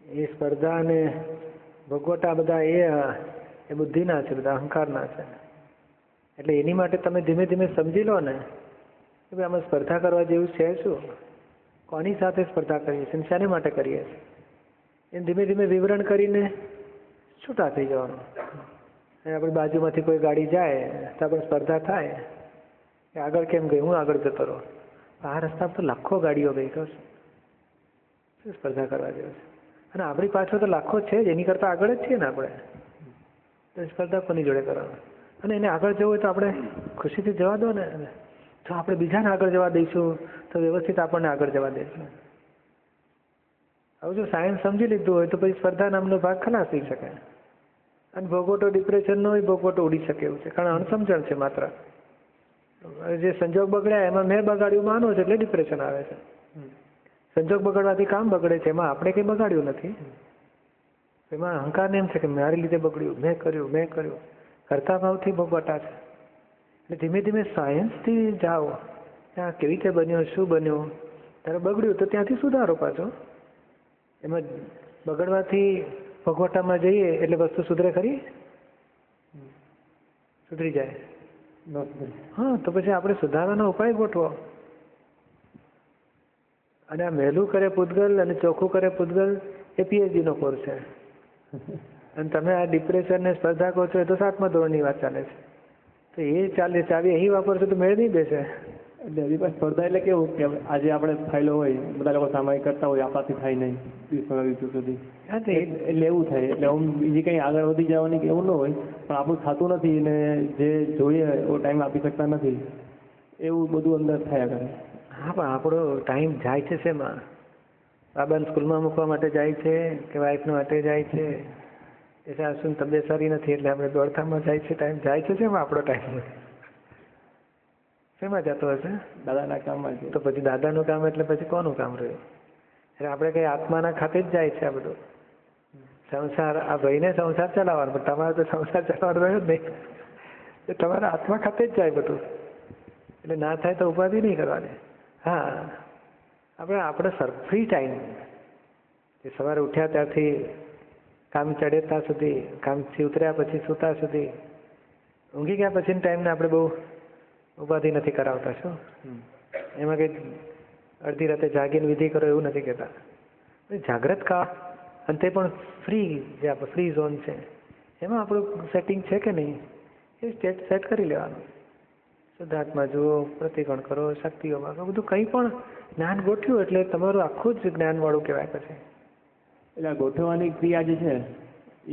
S1: એ સ્પર્ધા અને ભોગવટા બધા એ બુદ્ધિના છે, બધા અહંકારના છે. એટલે એની માટે તમે ધીમે ધીમે સમજી લો ને કે ભાઈ આમાં સ્પર્ધા કરવા જેવું છે શું, કોની સાથે સ્પર્ધા કરીએ છીએ, શાને માટે કરીએ છીએ, એમ ધીમે ધીમે વિવરણ કરીને છૂટા થઈ જવાનું. આપણી બાજુમાંથી કોઈ ગાડી જાય તો આપણે સ્પર્ધા થાય કે આગળ કેમ ગઈ, હું આગળ જતો રહું, આ રસ્તા પર તો લાખો ગાડીઓ ગઈ, તો શું સ્પર્ધા કરવા જેવું છે, અને આપણી પાછળ તો લાખો છે જ, એની કરતાં આગળ જ છીએ ને આપણે, તો સ્પર્ધા કોની જોડે કરવાનું. અને એને આગળ જવું હોય તો આપણે ખુશીથી જવા દો ને. જો આપણે બીજાને આગળ જવા દઈશું તો વ્યવસ્થિત આપણને આગળ જવા દઈશું. હવે જો સાયન્સ સમજી લીધું હોય તો પછી સ્પર્ધા નામનો ભાગ ખલાસ થઈ શકે, અને ભોગવટો ડિપ્રેશનનો ભોગવટો ઉડી શકે એવું છે, કારણ અણસમજણ છે માત્ર. જે સંજોગ બગડ્યા એમાં મેં બગાડ્યું માનો છે એટલે ડિપ્રેશન આવે છે. સંજોગ બગડવાથી કામ બગડે છે, એમાં આપણે કંઈ બગાડ્યું નથી. એમાં અહંકારને એમ છે કે મારી લીધે બગડ્યું, મેં કર્યું, કરતા ભાવથી ભોગવટા છે. એટલે ધીમે ધીમે સાયન્સથી જાઓ, ત્યાં કેવી રીતે બન્યો, શું બન્યું, ત્યારે બગડ્યું તો ત્યાંથી સુધારો પાછો. એમાં બગડવાથી ભોગવટામાં જઈએ એટલે વસ્તુ સુધરે ખરી? સુધરી જાય? હા, તો પછી આપણે સુધારવાનો ઉપાય ગોઠવો. અને આ વહેલું કરે પૂતગલ અને ચોખ્ખું કરે પૂતગલ એ PhD નો કોર્સ છે. અને તમે આ ડિપ્રેશન ને સ્પર્ધા કહો છો એ તો 7મા ધોરણની વાત ચાલે છે. તો એ ચાવી અહીં વાપરશો તો મેળ નહીં બેસે.
S3: એટલે હજી પણ સ્પર્ધા એટલે કેવું કે આજે આપણે ફાઇલો હોય, બધા લોકો સામાયિક કરતા હોય, આપણાથી થાય નહીં દિવસો સુધી, એટલે એવું થાય. એટલે હું બીજી કંઈ આગળ વધી જવાની કે એવું ન હોય, પણ આપણું થતું નથી અને જે જોઈએ એવો ટાઈમ આપી શકતા નથી, એવું બધું અંદર થયા કરે.
S1: હા, પણ આપણો ટાઈમ જાય છે શેમાં? બાબાને સ્કૂલમાં મૂકવા માટે જાય છે કે વાઈફને માટે જાય છે, એ સાસુની તબિયત સારી નથી એટલે આપણે દોડધામમાં જાય છે. ટાઈમ જાય છે શેમાં? આપણો ટાઈમ શેમાં જતો હશે?
S3: દાદાના કામમાં છે.
S1: તો પછી દાદાનું કામ એટલે પછી કોનું કામ રહ્યું? એટલે આપણે કંઈ આત્માના ખાતે જ જાય છે આ બધું. સંસાર, આ ભાઈને સંસાર ચલાવવાનો, પણ તમારે તો સંસાર ચલાવવાનો રહ્યો જ નહીં. એ તમારા આત્મા ખાતે જ જાય બધું. એટલે ના થાય તો ઉપાધિ નહીં કરવાની. હા, આપણે ફ્રી ટાઈમ, કે સવારે ઉઠ્યા ત્યારથી કામ ચડે ત્યાં સુધી, કામથી ઉતર્યા પછી સૂતા સુધી, ઊંઘી ગયા પછીનો ટાઈમને આપણે બહુ ઉપાધિ નથી કરાવતા. શું એમાં કંઈક અડધી રાતે જાગીને વિધિ કરો એવું નથી કહેતા. જાગ્રત કાળ અને તે પણ ફ્રી, જે આપણે ફ્રી ઝોન છે એમાં આપણું સેટિંગ છે કે નહીં એ સ્ટેટ સેટ કરી લેવાનું. શુદ્ધાત્મા જુઓ, પ્રતિકોણ કરો, શક્તિઓ માગો, બધું કંઈ પણ જ્ઞાન ગોઠવ્યું એટલે તમારું આખું જ જ્ઞાનવાળું કહેવાય પછી.
S3: એટલે આ ગોઠવવાની ક્રિયા જે છે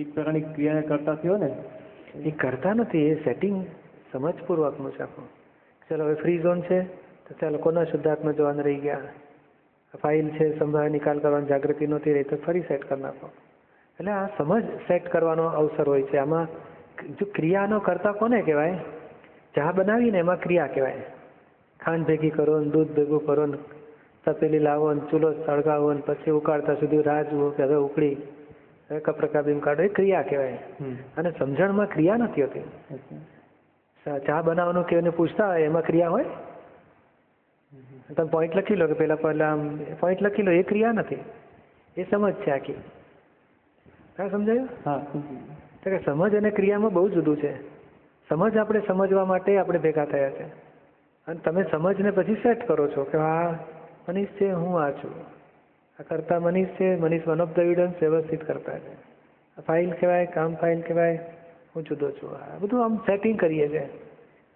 S3: એક પ્રકારની ક્રિયા કરતા થયો ને,
S1: એ કરતા નથી, એ સેટિંગ સમજપૂર્વકનું છે આખું. ચાલો હવે ફ્રી ઝોન છે તો ચાલો કોના શુદ્ધાત્મા જોવાના રહી ગયા, ફાઇલ છે સંભાળ નિકાલ કરવાની જાગૃતિ નહોતી રહી તો ફરી સેટ કરી નાખો. એટલે આ સમજ સેટ કરવાનો અવસર હોય છે. આમાં જો ક્રિયાનો કરતા કોને કહેવાય? ચા બનાવીને એમાં ક્રિયા કહેવાય. ખાંડ ભેગી કરો ને દૂધ ભેગું કરો ને તપેલી લાવો ને ચૂલો સળગાવો ને પછી ઉકાળતા સુધી રાહ જુઓ કે હવે ઉકળી, હવે કપરકાબીમ કાઢો, એ ક્રિયા કહેવાય. અને સમજણમાં ક્રિયા નથી હોતી. ચા બનાવવાનું કે એને પૂછતા હોય એમાં ક્રિયા હોય? તમે પોઈન્ટ લખી લો કે પહેલા પોઈન્ટ લખી લો, એ ક્રિયા નથી, એ સમજ છે આખી. હા, સમજાયું? હા. તો કે સમજ અને ક્રિયામાં બહુ જુદું છે. સમજ આપણે સમજવા માટે આપણે ભેગા થયા છે, અને તમે સમજને પછી સેટ કરો છો કે આ મનીષ છે, હું આ છું, આ કરતા મનીષ છે, Manish one of the evidence વ્યવસ્થિત કરતા છે, આ ફાઇલ કહેવાય, કામ ફાઇલ કહેવાય, હું જુદો છું. આ બધું આમ સેટિંગ કરીએ છીએ,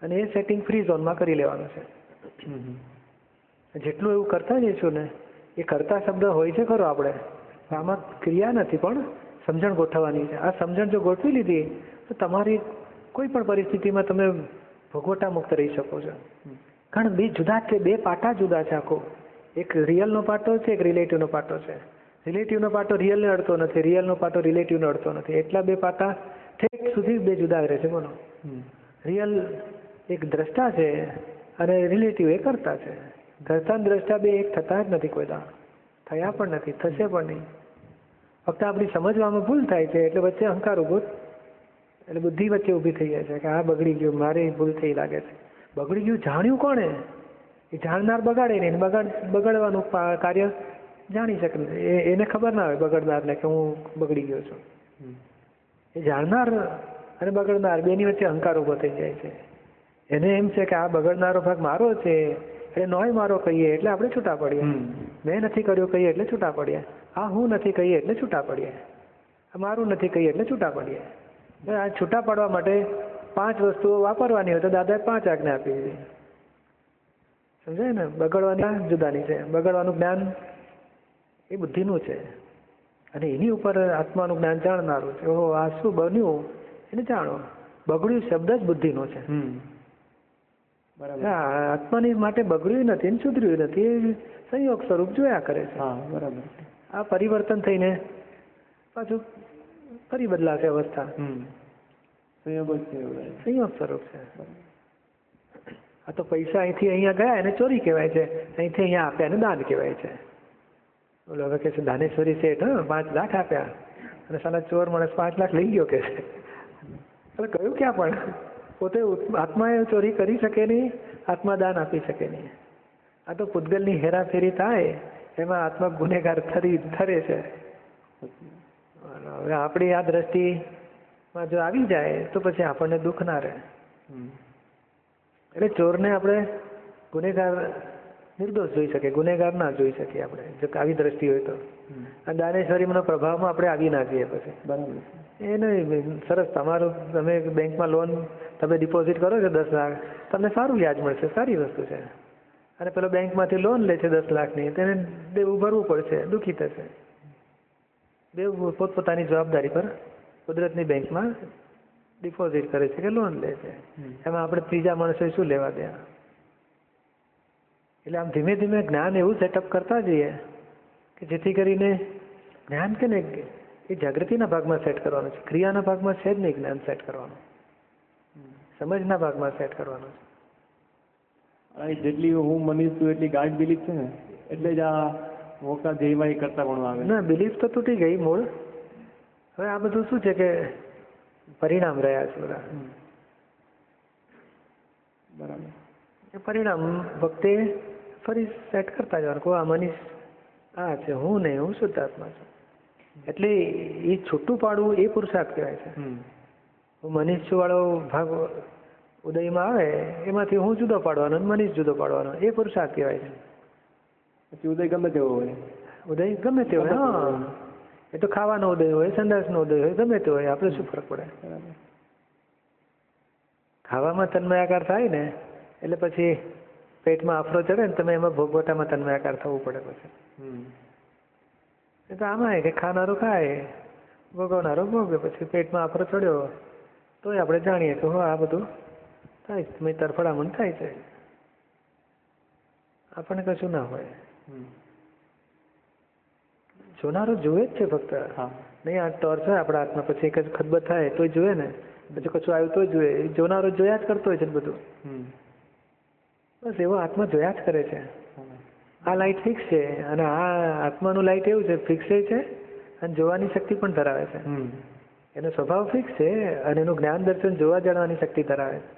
S1: અને એ સેટિંગ ફ્રી ઝોનમાં કરી લેવાનું છે. જેટલું એવું કરતા જઈશું ને, એ કરતા શબ્દ હોય છે ખરો આપણે, આમાં ક્રિયા નથી પણ સમજણ ગોઠવવાની છે. આ સમજણ જો ગોઠવી લીધી તો તમારી કોઈ પણ પરિસ્થિતિમાં તમે ભોગવટા મુક્ત રહી શકો છો. કારણ બે જુદા છે, બે પાટા જુદા છે આખો. એક રિયલનો પાટો છે, એક રિલેટિવનો પાટો છે. રિલેટિવનો પાટો રિયલને અડતો નથી, રિયલનો પાટો રિલેટિવને અડતો નથી. એટલા બે પાટા ઠેક સુધી બે જુદા રહે છે. બોલો, રિયલ એક દ્રષ્ટા છે અને રિલેટિવ એ કરતા છે. દ્રષ્ટા ને દ્રષ્ટા બે એક થતા જ નથી કોઈ દાડો, થયા પણ નથી, થશે પણ નહીં. ફક્ત આપણી સમજવામાં ભૂલ થાય છે એટલે વચ્ચે અહંકાર ઊભો, એટલે બુદ્ધિ વચ્ચે ઊભી થઈ જાય છે કે આ બગડી ગયું, મારે ભૂલ થઈ લાગે છે. બગડી ગયું જાણ્યું કોણે? એ જાણનાર બગાડે નહીં, બગાડવાનું કાર્ય જાણી શકે, એને ખબર ના હોય બગડનારને કે હું બગડી ગયો છું. એ જાણનાર અને બગડનાર બેની વચ્ચે અહંકાર ઊભો થઈ જાય છે. એને એમ છે કે આ બગડનારો ભાગ મારો છે એટલે નોય મારો કહીએ એટલે આપણે છૂટા પડીએ, મેં નથી કર્યું કહીએ એટલે છૂટા પડીએ, આ હું નથી કહીએ એટલે છૂટા પડીએ, આ મારું નથી કહીએ એટલે છૂટા પડીએ. આ છૂટા પાડવા માટે 5 વસ્તુઓ વાપરવાની હોય તો દાદાએ 5 આજ્ઞા આપી દીધી. સમજાય ને? બગડવાની જુદાની છે, બગડવાનું જ્ઞાન એ બુદ્ધિનું છે અને એની ઉપર આત્માનું જ્ઞાન જાણનારું છે. ઓહો આ શું બન્યું એને જાણો. બગડ્યું શબ્દ જ બુદ્ધિનો છે. આત્માની માટે બગડ્યું નથી ને સુધર્યું નથી, એ સંયોગ સ્વરૂપ જોયા કરે છે.
S3: બરાબર.
S1: આ પરિવર્તન થઈને પાછું ફરી બદલાશે અવસ્થા. સંયોગ સ્વરૂપ છે. આ તો પૈસા અહીંથી અહીંયા ગયા એને ચોરી કહેવાય છે, અહીંથી અહીંયા આપ્યા એને દાન કહેવાય છે. બોલો હવે કે છે દાનેશ્વરી શેઠ 5 લાખ આપ્યા અને સાલા ચોર માણસ 5 લાખ લઈ ગયો કે છે. એટલે કહ્યું ક્યાં પણ પોતે આત્માએ ચોરી કરી શકે નહીં, આત્મા દાન આપી શકે નહીં. આ તો પૂતગલની હેરાફેરી થાય એમાં આત્મા ગુનેગાર ઠરે છે. હવે આપણી આ દ્રષ્ટિમાં જો આવી જાય તો પછી આપણને દુઃખ ના રહે. એટલે ચોરને આપણે ગુનેગાર નિર્દોષ જોઈ શકીએ, ગુનેગાર ના જોઈ શકીએ આપણે જો આવી દ્રષ્ટિ હોય તો. અને દાનેશ્વરીનો પ્રભાવમાં આપણે આવી ના જઈએ પછી. બરાબર. એ નહીં સરસ, તમારું તમે બેંકમાં લોન તમે ડિપોઝિટ કરો છો 10 લાખ, તમને સારું વ્યાજ મળશે, સારી વસ્તુ છે. અને પેલો બેંકમાંથી લોન લે છે 10 લાખની, તેને દેવું ભરવું પડશે, દુઃખી થશે. દેવું પોતપોતાની જવાબદારી પર કુદરતની બેંકમાં ડિપોઝિટ કરે છે કે લોન લે છે, એમાં આપણે ત્રીજા માણસોએ શું લેવા દે. એટલે આમ ધીમે ધીમે જ્ઞાન એવું સેટઅપ કરતા જઈએ કે જેથી કરીને જ્ઞાન કે ને એ જાગૃતિના ભાગમાં સેટ કરવાનું છે, ક્રિયાના ભાગમાં છે જ નહીં જ્ઞાન સેટ કરવાનું, સમજના ભાગમાં સેટ કરવાનું છે.
S3: જેટલી હું મનીષ છું એટલી ગાઢ બિલીફ છે ને, એટલે જ આ મોકા જેવા કરતા પણ આવે
S1: ના, બિલીફ તો તૂટી ગઈ મૂળ. હવે આ બધું શું છે કે પરિણામ રહ્યા છે બધા.
S3: બરાબર.
S1: એ પરિણામ વખતે ફરી સેટ કરતા જવાનું કે આ મનીષ આ છે, હું નહીં, હું શુદ્ધાત્મા છું. એટલે એ છૂટું પાડવું એ પુરુષાર્થ કહેવાય છે. હું મનીષ છું વાળો ભાગ ઉદયમાં આવે એમાંથી હું જુદો પાડવાનો, મનીષ જુદો પાડવાનો, એ પુરુષાર્થ કહેવાય છે.
S3: પછી ઉદય ગમે તેવો હોય,
S1: ઉદય ગમે તે હોય. હા, એ તો ખાવાનો ઉદય હોય, સંદાસનો ઉદય હોય, ગમે તે હોય, આપણે શું ફરક પડે. ખાવામાં તન્મયાકાર થાય ને એટલે પછી પેટમાં આફરો ચડે ને તમે એમાં ભોગવટામાં તન્મયાકાર થવું પડે પછી. એ તો આમાં કે ખાનારો ખાય, ભોગવનારો ભોગવે, પછી પેટમાં આફરો ચડ્યો તોય આપણે જાણીએ કે હો આ બધું થાય છે, મેં તરફડામણ થાય છે, આપણને કશું ના હોય. જોનારો જુએ જ છે ફક્ત. નહીં આ ટોર્ચ હોય આપણા હાથમાં, પછી એક જ ખદબત થાય તોય જુએ ને, પછી કશું આવ્યું તોય જુએ. જોનારો જોયા જ કરતો હોય છે બધું. બસ એવો આત્મા જોયા જ કરે છે. આ લાઇટ ફિક્સ છે અને આ આત્માનું લાઇટ એવું છે, ફિક્સ છે અને જોવાની શક્તિ પણ ધરાવે છે. એનો સ્વભાવ ફિક્સ છે અને એનું જ્ઞાન દર્શન જોવા જાણવાની શક્તિ ધરાવે છે.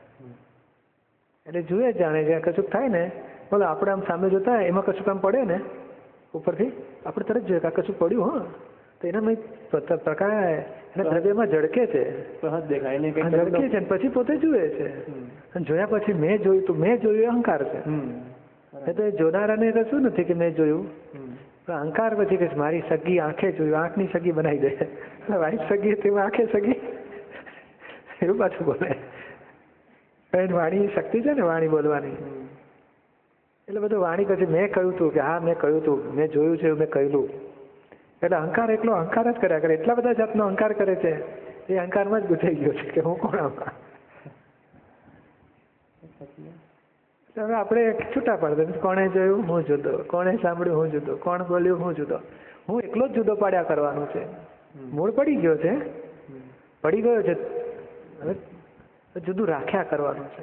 S1: એટલે જુએ જાણે છે. કશુંક થાય ને, બોલો આપણે આમ સામે જોતા હોય એમાં કશું કામ પડે ને ઉપરથી, આપણે તરત જોઈએ કે આ કશું પડ્યું, હા તો એનામાં પ્રકાશ એના દ્રવ્યમાં ઝળકે છે,
S3: સહજ દેખાય,
S1: ઝળકે છે પછી પોતે જુએ છે. અને જોયા પછી મેં જોયું તો મેં જોયું એ અહંકાર છે. એ તો એ જોનારાને કશું નથી કે મેં જોયું, પણ અહંકાર પછી કે મારી સગી આંખે જોયું, આંખની સગી બનાવી દે, વાઈફ સગી તેમાં આંખે સગી, એવું પાછું બોલે. વાણી શક્તિ છે ને, વાણી બોલવાની. એટલે બધું વાણી પછી મેં કહ્યું હતું કે હા મેં કહ્યું હતું, મેં જોયું છે, મેં કહેલું. એટલે અહંકાર એકલો અહંકાર જ કર્યા કરે. એટલા બધા જાતનો અહંકાર કરે છે, એ અહંકારમાં જ ગુજાઈ ગયો છે કે હું કોણ આમાં. હવે આપણે છૂટા પાડતા, કોણે જોયું હું જુદો, કોણે સાંભળ્યું હું જુદો, કોણ બોલ્યું હું જુદો, હું એકલો જ જુદો પાડ્યા કરવાનું છે. મૂળ પડી ગયો છે, પડી ગયો છે, હવે જુદું રાખ્યા કરવાનું છે.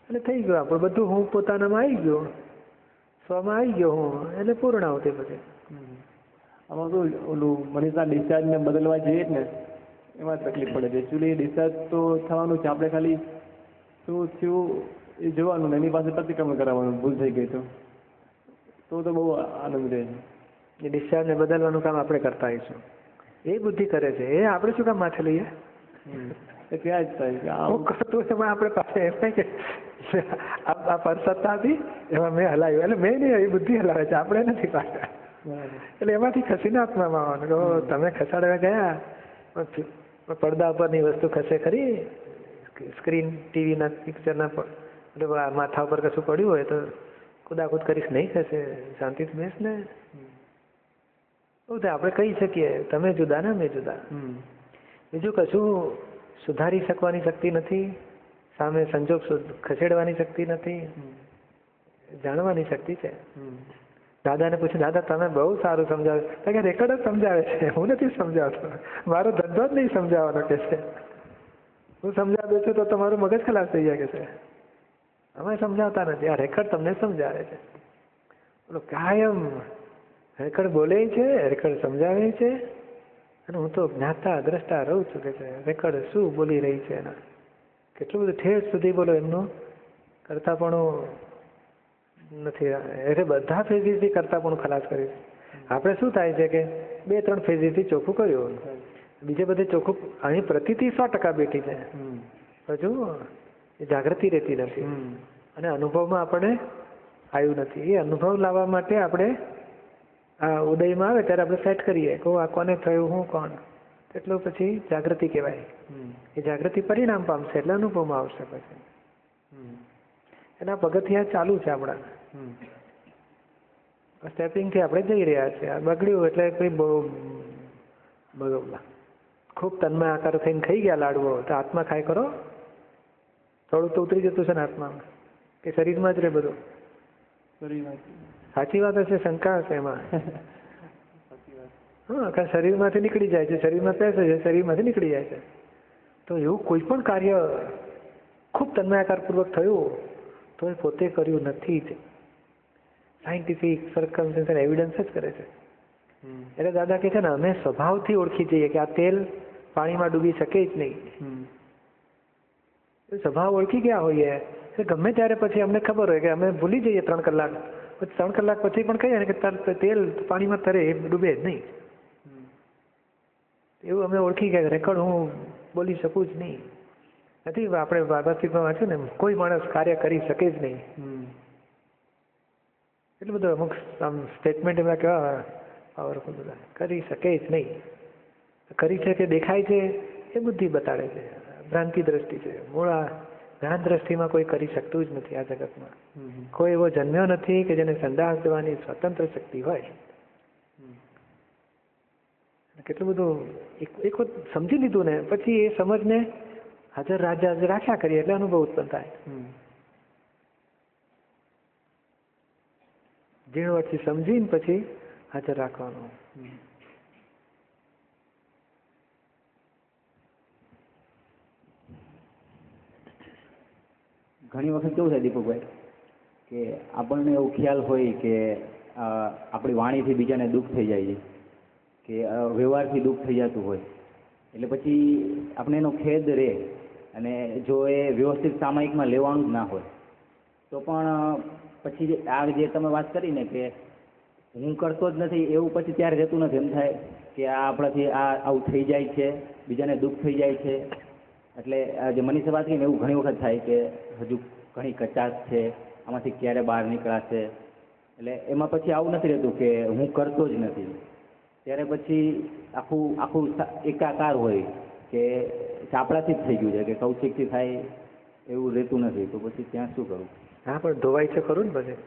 S1: એટલે થઈ ગયું આપણું બધું, હું પોતાનામાં આવી ગયો, સ્વમાં આવી ગયો હું, એટલે પૂર્ણ આવતી પછી.
S3: આમાં શું ઓલું મનીષના ડિસ્ચાર્જને બદલવા જઈએ ને એમાં તકલીફ પડે છે. એકચ્યુઅલી ડિસ્ચાર્જ તો થવાનું છે, આપણે ખાલી શું થયું એ જોવાનું ને એની પાસે પ્રતિક્રમણ કરાવવાનું, ભૂલ થઈ ગઈ તો બહુ આનંદ રહે.
S1: એ ડિસ્ચાર્જને બદલવાનું કામ આપણે કરતા આવીશું. એ બુદ્ધિ કરે છે, એ આપણે શું કામ માથે લઈએ?
S3: એ ત્યાં જ થાય કે
S1: હું કરતું એમાં આપણે પાસે એમ નહીં કે આ પરસત્તા હતી એમાં મેં હલાવ્યું, એટલે મેં નહીં, એ બુદ્ધિ હલાવે છે, આપણે નથી પાછા. એટલે એમાંથી ખસીને આત્મામાં આવવાનું. તમે ખસાડવા ગયા, પડદા ઉપરની વસ્તુ ખસે ખરી, સ્ક્રીન ટીવીના પિક્ચરના માથા ઉપર કશું પડ્યું હોય તો કુદાકુદ કરીશ, નહીં ખસે, શાંતિથી બેસ ને. એવું આપણે કહી શકીએ તમે જુદા ને મેં જુદા. બીજું કશું સુધારી શકવાની શક્તિ નથી, સામે સંજોગ ખસેડવાની શક્તિ નથી, જાણવાની શક્તિ છે. દાદાને પૂછ્યું, દાદા તમે બહુ સારું સમજાવે કે રેકોર્ડ જ સમજાવે છે, હું નથી સમજાવતો, મારો ધંધો જ નહીં સમજાવવાનો કે છે. હું સમજાવું છું તો તમારું મગજ ખલાસ થઈ જાય કે છે, અમે સમજાવતા નથી, આ રેકોર્ડ તમને સમજાવે છે. બોલો કાયમ રેકોર્ડ બોલે છે, રેકોર્ડ સમજાવે છે, અને હું તો જ્ઞાતા દ્રષ્ટા રહું છું કે છે. રેકોર્ડ શું બોલી રહી છે એના કેટલું બધું ઠેર સુધી બોલો એમનું કરતા પણ નથી. એટલે બધા ફેઝીસથી કરતા પણ ખલાસ કર્યું. આપણે શું થાય છે કે 2-3 ફેઝીસથી ચોખ્ખું કર્યું, બીજે બધે ચોખ્ખું. અહીં પ્રતિથી 100% બેઠી છે, હજુ એ જાગૃતિ રહેતી નથી, અને અનુભવમાં આપણે આવ્યું નથી. એ અનુભવ લાવવા માટે આપણે આ ઉદયમાં આવે ત્યારે આપણે સેટ કરીએ કે આ કોને થયું, હું કોણ, એટલું પછી જાગૃતિ કહેવાય. એ જાગૃતિ પરિણામ પામશે એટલે અનુભવમાં આવશે પછી. એના પગથિયા ચાલુ છે આપણા, સ્ટેપિંગથી આપણે જઈ રહ્યા છીએ. આ બગડ્યું એટલે કંઈ બહુ ખૂબ તન્મય આકાર થઈને ખાઈ ગયા લાડવો, તો આત્મા ખાય કરો, થોડું તો ઉતરી જતું છે ને આત્મામાં, કે શરીરમાં જ રહે બધું? સાચી વાત હશે, શંકા હશે એમાં? હા, કારણ શરીરમાંથી નીકળી જાય છે, શરીરમાં પેસે છે, શરીરમાંથી નીકળી જાય છે. તો એવું કોઈ પણ કાર્ય ખૂબ તન્મયાકારપૂર્વક થયું તો એ પોતે કર્યું નથી જ. સાયન્ટિફિક સર્કમસ્ટન્શિયલ એવિડન્સ જ કરે છે. એટલે દાદા કહે છે ને, અમે સ્વભાવથી ઓળખી જઈએ કે આ તેલ પાણીમાં ડૂબી શકે જ નહીં. સ્વભાવ ઓળખી ગયા હોઈએ ગમે ત્યારે પછી અમને ખબર હોય કે અમે ભૂલી જઈએ 3 કલાક, પછી 3 કલાક પછી પણ કહીએ ને કે તેલ પાણીમાં તરે, એ ડૂબે જ નહીં. એવું અમે ઓળખી ગયા, રેકોર્ડ હું બોલી શકું જ નહીં. નથી આપણે વાર્તામાં વાંચ્યું ને, કોઈ માણસ કાર્ય કરી શકે જ નહીં. એટલું બધું અમુક આમ સ્ટેટમેન્ટ એમના કેવા પાવરફુલ, બધા કરી શકે જ નહીં. કરી છે કે દેખાય છે એ બુદ્ધિ બતાડે છે, ભ્રાંતિ દ્રષ્ટિ છે. મૂળ જ્ઞાન દ્રષ્ટિમાં કોઈ કરી શકતું જ નથી આ જગતમાં. કોઈ એવો જન્મ્યો નથી કે જેને સંદાસ દેવાની સ્વતંત્ર શક્તિ હોય. કેટલું બધું એક વખત સમજી લીધું ને પછી એ સમજને હાજર રાખ્યા કરીએ એટલે અનુભવ ઉત્પન્ન થાય. ઝીણવટથી સમજીને પછી હાજર રાખવાનું.
S4: ઘણી વખત કેવું થાય દીપકભાઈ કે આપણને એવું ખ્યાલ હોય કે આપણી વાણીથી બીજાને દુઃખ થઈ જાય છે, કે વ્યવહારથી દુઃખ થઈ જતું હોય, એટલે પછી આપણે એનો ખેદ રહે, અને જો એ વ્યવસ્થિત સામાયિકમાં લેવાનું જ ના હોય તો પણ પછી આ જે તમે વાત કરી ને કે હું કરતો જ નથી એવું પછી ત્યારે રહેતું નથી. એમ થાય કે આ આપણાથી આવું થઈ જાય છે, બીજાને દુઃખ થઈ જાય છે. એટલે જે મનીષે વાત કરીને એવું ઘણી વખત થાય કે હજુ ઘણી કચાશ છે, આમાંથી ક્યારે બહાર નીકળાશે. એટલે એમાં પછી આવું નથી રહેતું કે હું કરતો જ નથી, ત્યારે પછી આખું એકાકાર હોય કે આપણાથી જ થઈ ગયું છે, કે કૌશિકથી થાય એવું રહેતું નથી. તો પછી ત્યાં શું કરવું?
S1: હા, પણ ધોવાય છે ખરું ને પછી.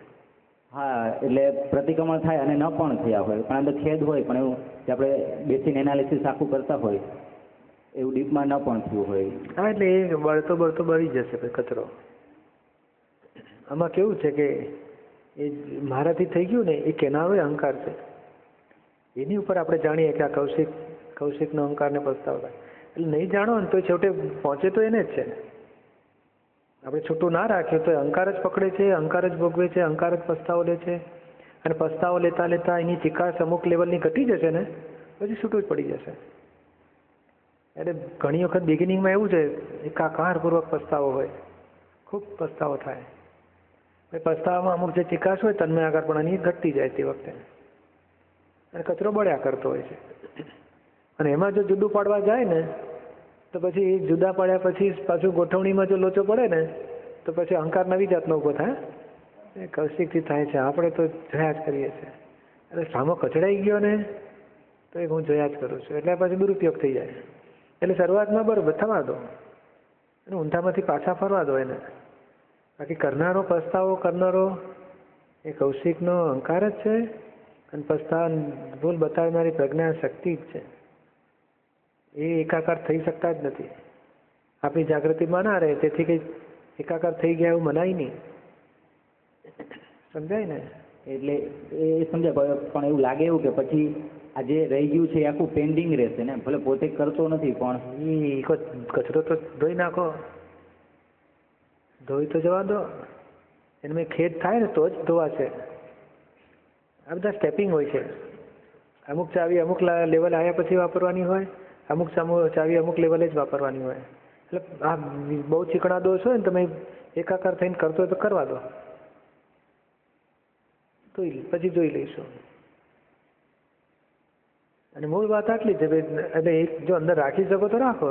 S4: હા, એટલે પ્રતિક્રમણ થાય અને ન પણ થયા હોય, પણ અંદર ખેદ હોય, પણ એવું જે આપણે બેસીને એનાલિસિસ આખું કરતા હોય એવું ડીપમાં ન પણ થયું હોય.
S1: હા, એટલે એ બળતો બળી જશે પછી કચરો. આમાં કેવું છે કે એ મારાથી થઈ ગયું ને, એ કેના હોય અહંકાર છે. એની ઉપર આપણે જાણીએ કે આ કૌશિકનો અહંકારને પસ્તાવ થાય. એટલે નહીં જાણો ને તો છેવટે પહોંચે તો એને જ છે. આપણે છૂટું ના રાખ્યું તો અહંકાર જ પકડે છે, અહંકાર જ ભોગવે છે, અહંકાર જ પસ્તાવો લે છે, અને પસ્તાવો લેતા લેતા એની ચિકાસ અમુક લેવલની ઘટી જશે ને પછી છૂટું જ પડી જશે. એટલે ઘણી વખત બિગિનિંગમાં એવું છે એકાકારપૂર્વક પસ્તાવો હોય, ખૂબ પસ્તાવો થાય, પસ્તાવામાં અમુક જે ચિકાસ હોય તન્મયાકારપણાની ઘટતી જાય તે વખતે, અને કચરો બળ્યા કરતો હોય છે. અને એમાં જો જુદું પાડવા જાય ને તો પછી જુદા પાડ્યા પછી પાછું ગોઠવણીમાં જો લોચો પડે ને તો પછી અહંકાર નવી જાતનો ઊભો થાય. એ કૌશિકથી થાય છે, આપણે તો જોયા જ કરીએ છીએ. એટલે સામો કચડાઈ ગયો ને તો એ હું જોયા જ કરું છું, એટલે પછી દુરુપયોગ થઈ જાય. એટલે શરૂઆતમાં બરાબર થવા દો અને ઊંધામાંથી પાછા ફરવા દો એને. બાકી કરનારો પસ્તાવો કરનારો એ કૌશિકનો અહંકાર જ છે, અને પસ્તાવા ભૂલ બતાવનારી પ્રજ્ઞા શક્તિ જ છે. એ એકાકાર થઈ શકતા જ નથી. આપણી જાગૃતિમાં ના રહે તેથી કંઈ એકાકાર થઈ ગયા એવું મનાય નહીં. સમજાય ને?
S4: એટલે એ સમજાય, પણ એવું લાગે એવું કે પછી આ જે રહી ગયું છે એ આખું પેન્ડિંગ રહેશે ને, ભલે પોતે કરતો નથી પણ
S1: એ કચરો તો ધોઈ નાખો, ધોઈ તો જવા દો, એમાં ખેદ થાય ને તો જ ધોવાશે. આ બધા સ્ટેપિંગ હોય છે. અમુક ચાવી અમુક લેવલ આવ્યા પછી વાપરવાની હોય, અમુક ચાવી અમુક લેવલે જ વાપરવાની હોય. એટલે આ બહુ ચીકણા દોષ હોય ને તમે એકાકાર થઈને કરતો હોય તો કરવા દો, પછી જોઈ લઈશું. અને મૂળ વાત આટલી છે એટલે જો અંદર રાખી શકો તો રાખો,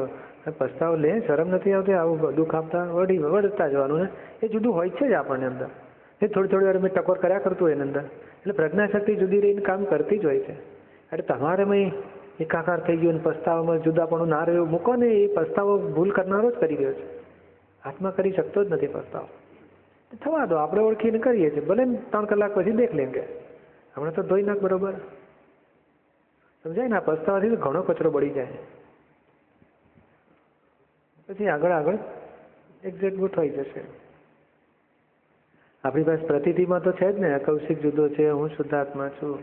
S1: પસ્તાવો લે, શરમ નથી આવતી આવું દુઃખ આપતા વળતા જવાનું ને એ જુદું હોય છે જ આપણને અંદર. એ થોડી વાર મેં ટકોર કર્યા કરતું હોય એની અંદર. એટલે પ્રજ્ઞાશક્તિ જુદી રહીને કામ કરતી જ હોય છે. એટલે તમારે મેં એકાકાર થઈ ગયો ને પસ્તાવામાં જુદાપણું ના રહ્યું મૂકો ને, એ પસ્તાવો ભૂલ કરનારો જ કરી રહ્યો છે. આત્મા કરી શકતો જ નથી પસ્તાવો. થવા દો, આપણે ઓળખીને કરીએ છીએ, ભલે 3 કલાક પછી દેખ લેંગે, હમણાં તો ધોઈ નાખ બરોબર. સમજાય ને? આ પસ્તાવાથી ઘણો કચરો બળી જાય, પછી આગળ એક્ઝેક્ટ ગોઠવાઈ જશે. આપણી પાસે પ્રતિથિમાં તો છે જ ને, કૌશિક જુદો છે, હું શુદ્ધાત્મા છું.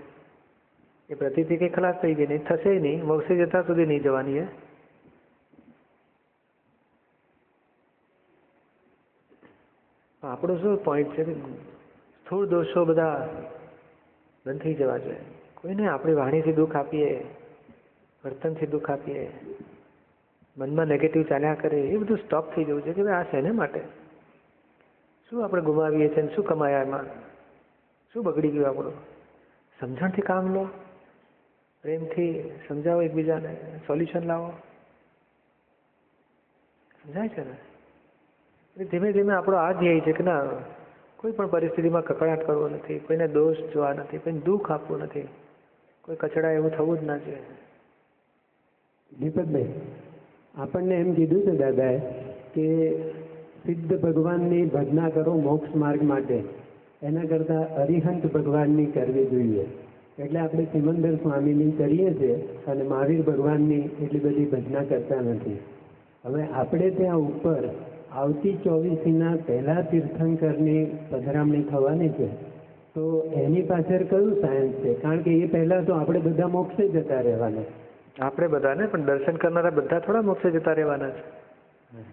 S1: એ પ્રતિથિ કંઈ ખલાસ થઈ ગઈ નહીં, થશે નહીં, મોક્ષે જતા સુધી નહીં જવાની. આપણો શું પોઈન્ટ છે કે સ્થૂળ દોષો બધા બંધ થઈ જવા જોઈએ. કોઈને આપણી વાણીથી દુઃખ આપીએ, વર્તનથી દુઃખ આપીએ, મનમાં નેગેટિવ ચાલ્યા કરે, એ બધું સ્ટોપ થઈ જવું છે કે ભાઈ આ શેને માટે, શું આપણે ગુમાવીએ છીએ, શું કમાયા, એમાં શું બગડી ગયું આપણું. સમજણથી કામ લો, પ્રેમથી સમજાવો એકબીજાને, સોલ્યુશન લાવો. સમજાય છે ને? ધીમે ધીમે આપણો આ ધ્યેય છે કે ના, કોઈ પણ પરિસ્થિતિમાં કકળાટ કરવો નથી, કોઈને દોષ જોવા નથી, કોઈને દુઃખ આપવું નથી, કોઈ કચડા એવું થવું જ ના જોઈએ.
S5: દીપકભાઈ, આપણને એમ કીધું છે દાદાએ કે સિદ્ધ ભગવાનની ભજના કરો મોક્ષ માર્ગ માટે, એના કરતાં અરિહંત ભગવાનની કરવી જોઈએ. એટલે આપણે સિમંદર સ્વામીની કરીએ છીએ અને મહાવીર ભગવાનની એટલી બધી ભજના કરતા નથી. હવે આપણે ત્યાં ઉપર આવતી 24મીના પહેલા તીર્થંકરની પધરામણી થવાની છે, તો એની પાછળ કયું સાયન્સ છે? કારણ કે એ પહેલાં તો આપણે બધા મોક્ષે જતા રહેવાના.
S1: આપણે બધાને પણ દર્શન કરનારા બધા થોડા મોક્ષે જતા રહેવાના છે.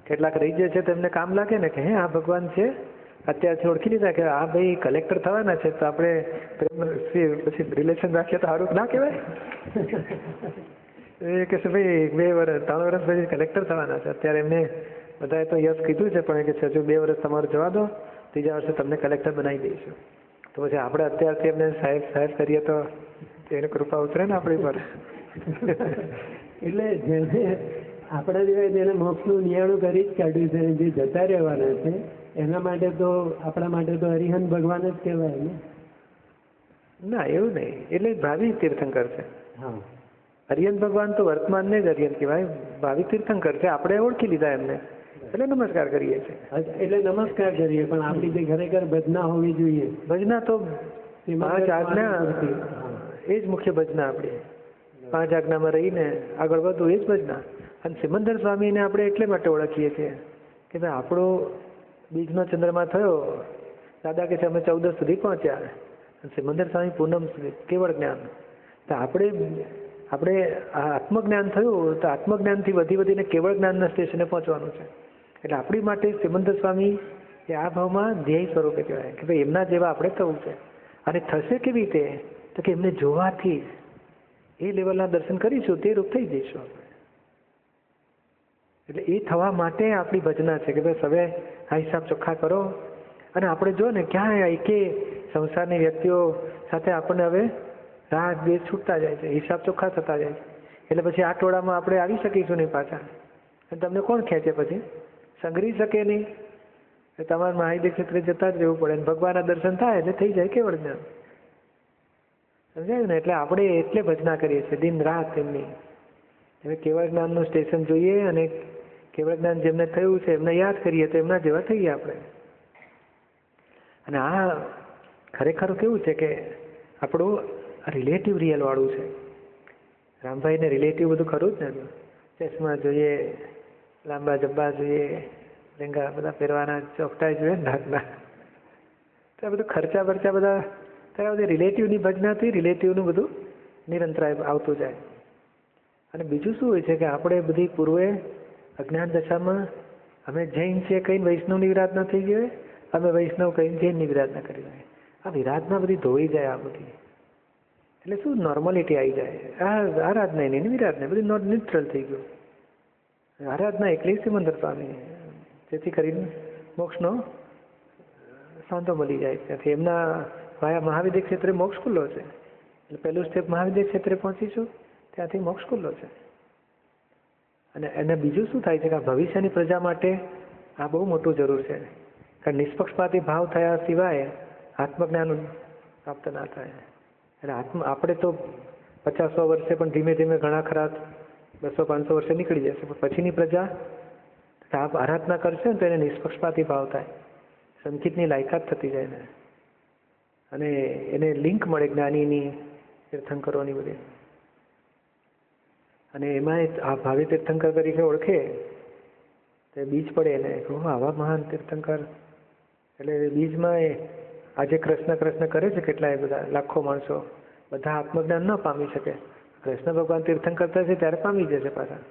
S1: કેટલાક રહી જાય છે તેમને કામ લાગે ને કે હે આ ભગવાન છે, અત્યારથી ઓળખી લીધા કે આ ભાઈ કલેક્ટર થવાના છે, તો આપણે પછી રિલેશન રાખીએ તો સારું ના કહેવાય. એ કહેશે ભાઈ 2 વર્ષ 3 વર્ષ પછી કલેક્ટર થવાના છે, અત્યારે એમને બધાએ તો યસ કીધું છે, પણ એ કે હજુ 2 વર્ષ તમારે જવા દો, 3જા વર્ષે તમને કલેક્ટર બનાવી દઈશું. તો પછી આપણે અત્યારથી એમને સાહેબ કરીએ તો એની કૃપા ઉતરે ને આપણી પર.
S5: એટલે જેને આપણા જેવા જેને મોક્ષનું નિયાણું કરી જ કાઢ્યું છે, જે જતા રહેવાના છે, એના માટે તો આપણા માટે તો હરિહંત ભગવાન જ કહેવાય ને.
S1: ના એવું નહીં, એટલે ભાવિ તીર્થંકર છે.
S5: હા,
S1: હરિહંત ભગવાન તો વર્તમાનને જ હરિહંત કહેવાય, ભાવિ તીર્થંકર છે. આપણે ઓળખી લીધા એમને, એટલે નમસ્કાર કરીએ છીએ.
S5: એટલે નમસ્કાર કરીએ, પણ આપણી જે ખરેખર ભજના હોવી જોઈએ.
S1: ભજના તો 5 આજ્ઞા, એ જ મુખ્ય ભજના આપણી. 5 આજ્ઞામાં રહીને આગળ વધવું એ જ ભજના. અને સિમંદર સ્વામીને આપણે એટલે માટે ઓળખીએ છીએ કે ભાઈ આપણો બીજનો ચંદ્રમા થયો, દાદા કે છે અમે 14 સુધી પહોંચ્યા, અને સિમંદર સ્વામી પૂનમ સુધી કેવળ જ્ઞાન. તો આપણે આપણે આ આત્મજ્ઞાન થયું તો આત્મજ્ઞાનથી વધીને કેવળ જ્ઞાનના સ્ટેશને પહોંચવાનું છે. એટલે આપણી માટે સિમંદર સ્વામી એ આ ભાવમાં ધ્યેય સ્વરૂપે કહેવાય કે ભાઈ એમના જેવા આપણે થવું છે. અને થશે કેવી રીતે? તો કે એમને જોવાથી એ લેવલના દર્શન કરીશું તે રૂપ થઈ જઈશું આપણે. એટલે એ થવા માટે આપણી ભજના છે કે ભાઈ હવે આ હિસાબ ચોખ્ખા કરો. અને આપણે જો ને ક્યાંય એકે સંસારની વ્યક્તિઓ સાથે આપણને હવે રાગ દ્વેષ છૂટતા જાય છે, હિસાબ ચોખ્ખા થતા જાય છે. એટલે પછી આ ટોળામાં આપણે આવી શકીશું નહીં પાછા. અને તમને કોણ ખેંચે પછી? સંઘરી શકે નહીં. તમારે મહાદેવ ક્ષેત્રે જતા જ રહેવું પડે. અને ભગવાનના દર્શન થાય એટલે થઈ જાય કેવળ જ્ઞાન. સમજાયું ને? એટલે આપણે એટલે ભજના કરીએ છીએ દિન રાત એમની. હવે કેવળ જ્ઞાનનું સ્ટેશન જોઈએ અને કેવળ જ્ઞાન જેમને થયું છે એમને યાદ કરીએ તો એમના જેવા થઈએ આપણે. અને આ ખરેખર કેવું છે કે આપણું રિલેટિવ રિયલ વાળું છે. રામભાઈને રિલેટિવ બધું ખરું જ ને. ચશ્મા જોઈએ, લાંબા જબ્બા જોઈએ, લેંગા બધા પહેરવાના, ચોકટાઈ જોઈએ નાકના. તો આ બધું ખર્ચા બરચા બધા ત્યારે બધી રિલેટિવની ભજનાથી રિલેટિવનું બધું નિરંતરાય આવતું જાય. અને બીજું શું હોય છે કે આપણે બધી પૂર્વે અજ્ઞાન દશામાં અમે જૈન છીએ કહીને વૈષ્ણવની વિરાધના થઈ ગઈ, અમે વૈષ્ણવ કહીને જૈનની વિરાધના કરી દઈએ. આ વિરાધના બધી ધોઈ જાય આ બધી. એટલે શું નોર્માલિટી આવી જાય. આ આરાધના એની વિરાધના બધી ન્યુટ્રલ થઈ ગયું. આરાધના એકલી સિમંદર સ્વામી, જેથી કરીને મોક્ષનો સાંધો મળી જાય. ત્યાંથી એમના વાયા મહાવિદ્ય ક્ષેત્રે મોક્ષ ખુલ્લો છે. એટલે પહેલું સ્ટેપ મહાવિદ્ય ક્ષેત્રે પહોંચીશું, ત્યાંથી મોક્ષ ખુલ્લો છે. અને બીજું શું થાય છે કે ભવિષ્યની પ્રજા માટે આ બહુ મોટું જરૂર છે. કારણ નિષ્પક્ષપાતી ભાવ થયા સિવાય આત્મજ્ઞાન પ્રાપ્ત ના થાય. એટલે આપણે તો 50-100 વર્ષે પણ ધીમે ધીમે ઘણા ખરા 200-500 વર્ષે નીકળી જશે. પણ પછીની પ્રજા આરાધના કરશે ને તો એને નિષ્પક્ષપાતી ભાવ થાય, સંકિતની લાયકાત થતી જાય ને, અને એને લિંક મળે જ્ઞાનીની, તીર્થંકરોની બધી. અને એમાં આ ભાવિ તીર્થંકર તરીકે ઓળખે તો બીજ પડે એને, આવા મહાન તીર્થંકર. એટલે બીજમાં આજે કૃષ્ણ કૃષ્ણ કરે છે કેટલાય બધા લાખો માણસો, બધા આત્મજ્ઞાન ન પામી શકે. કૃષ્ણ ભગવાન તીર્થંકર થશે ત્યારે પામી જશે પાછા.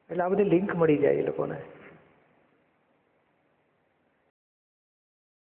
S1: એટલે આ બધી લિંક મળી જાય એ લોકોને.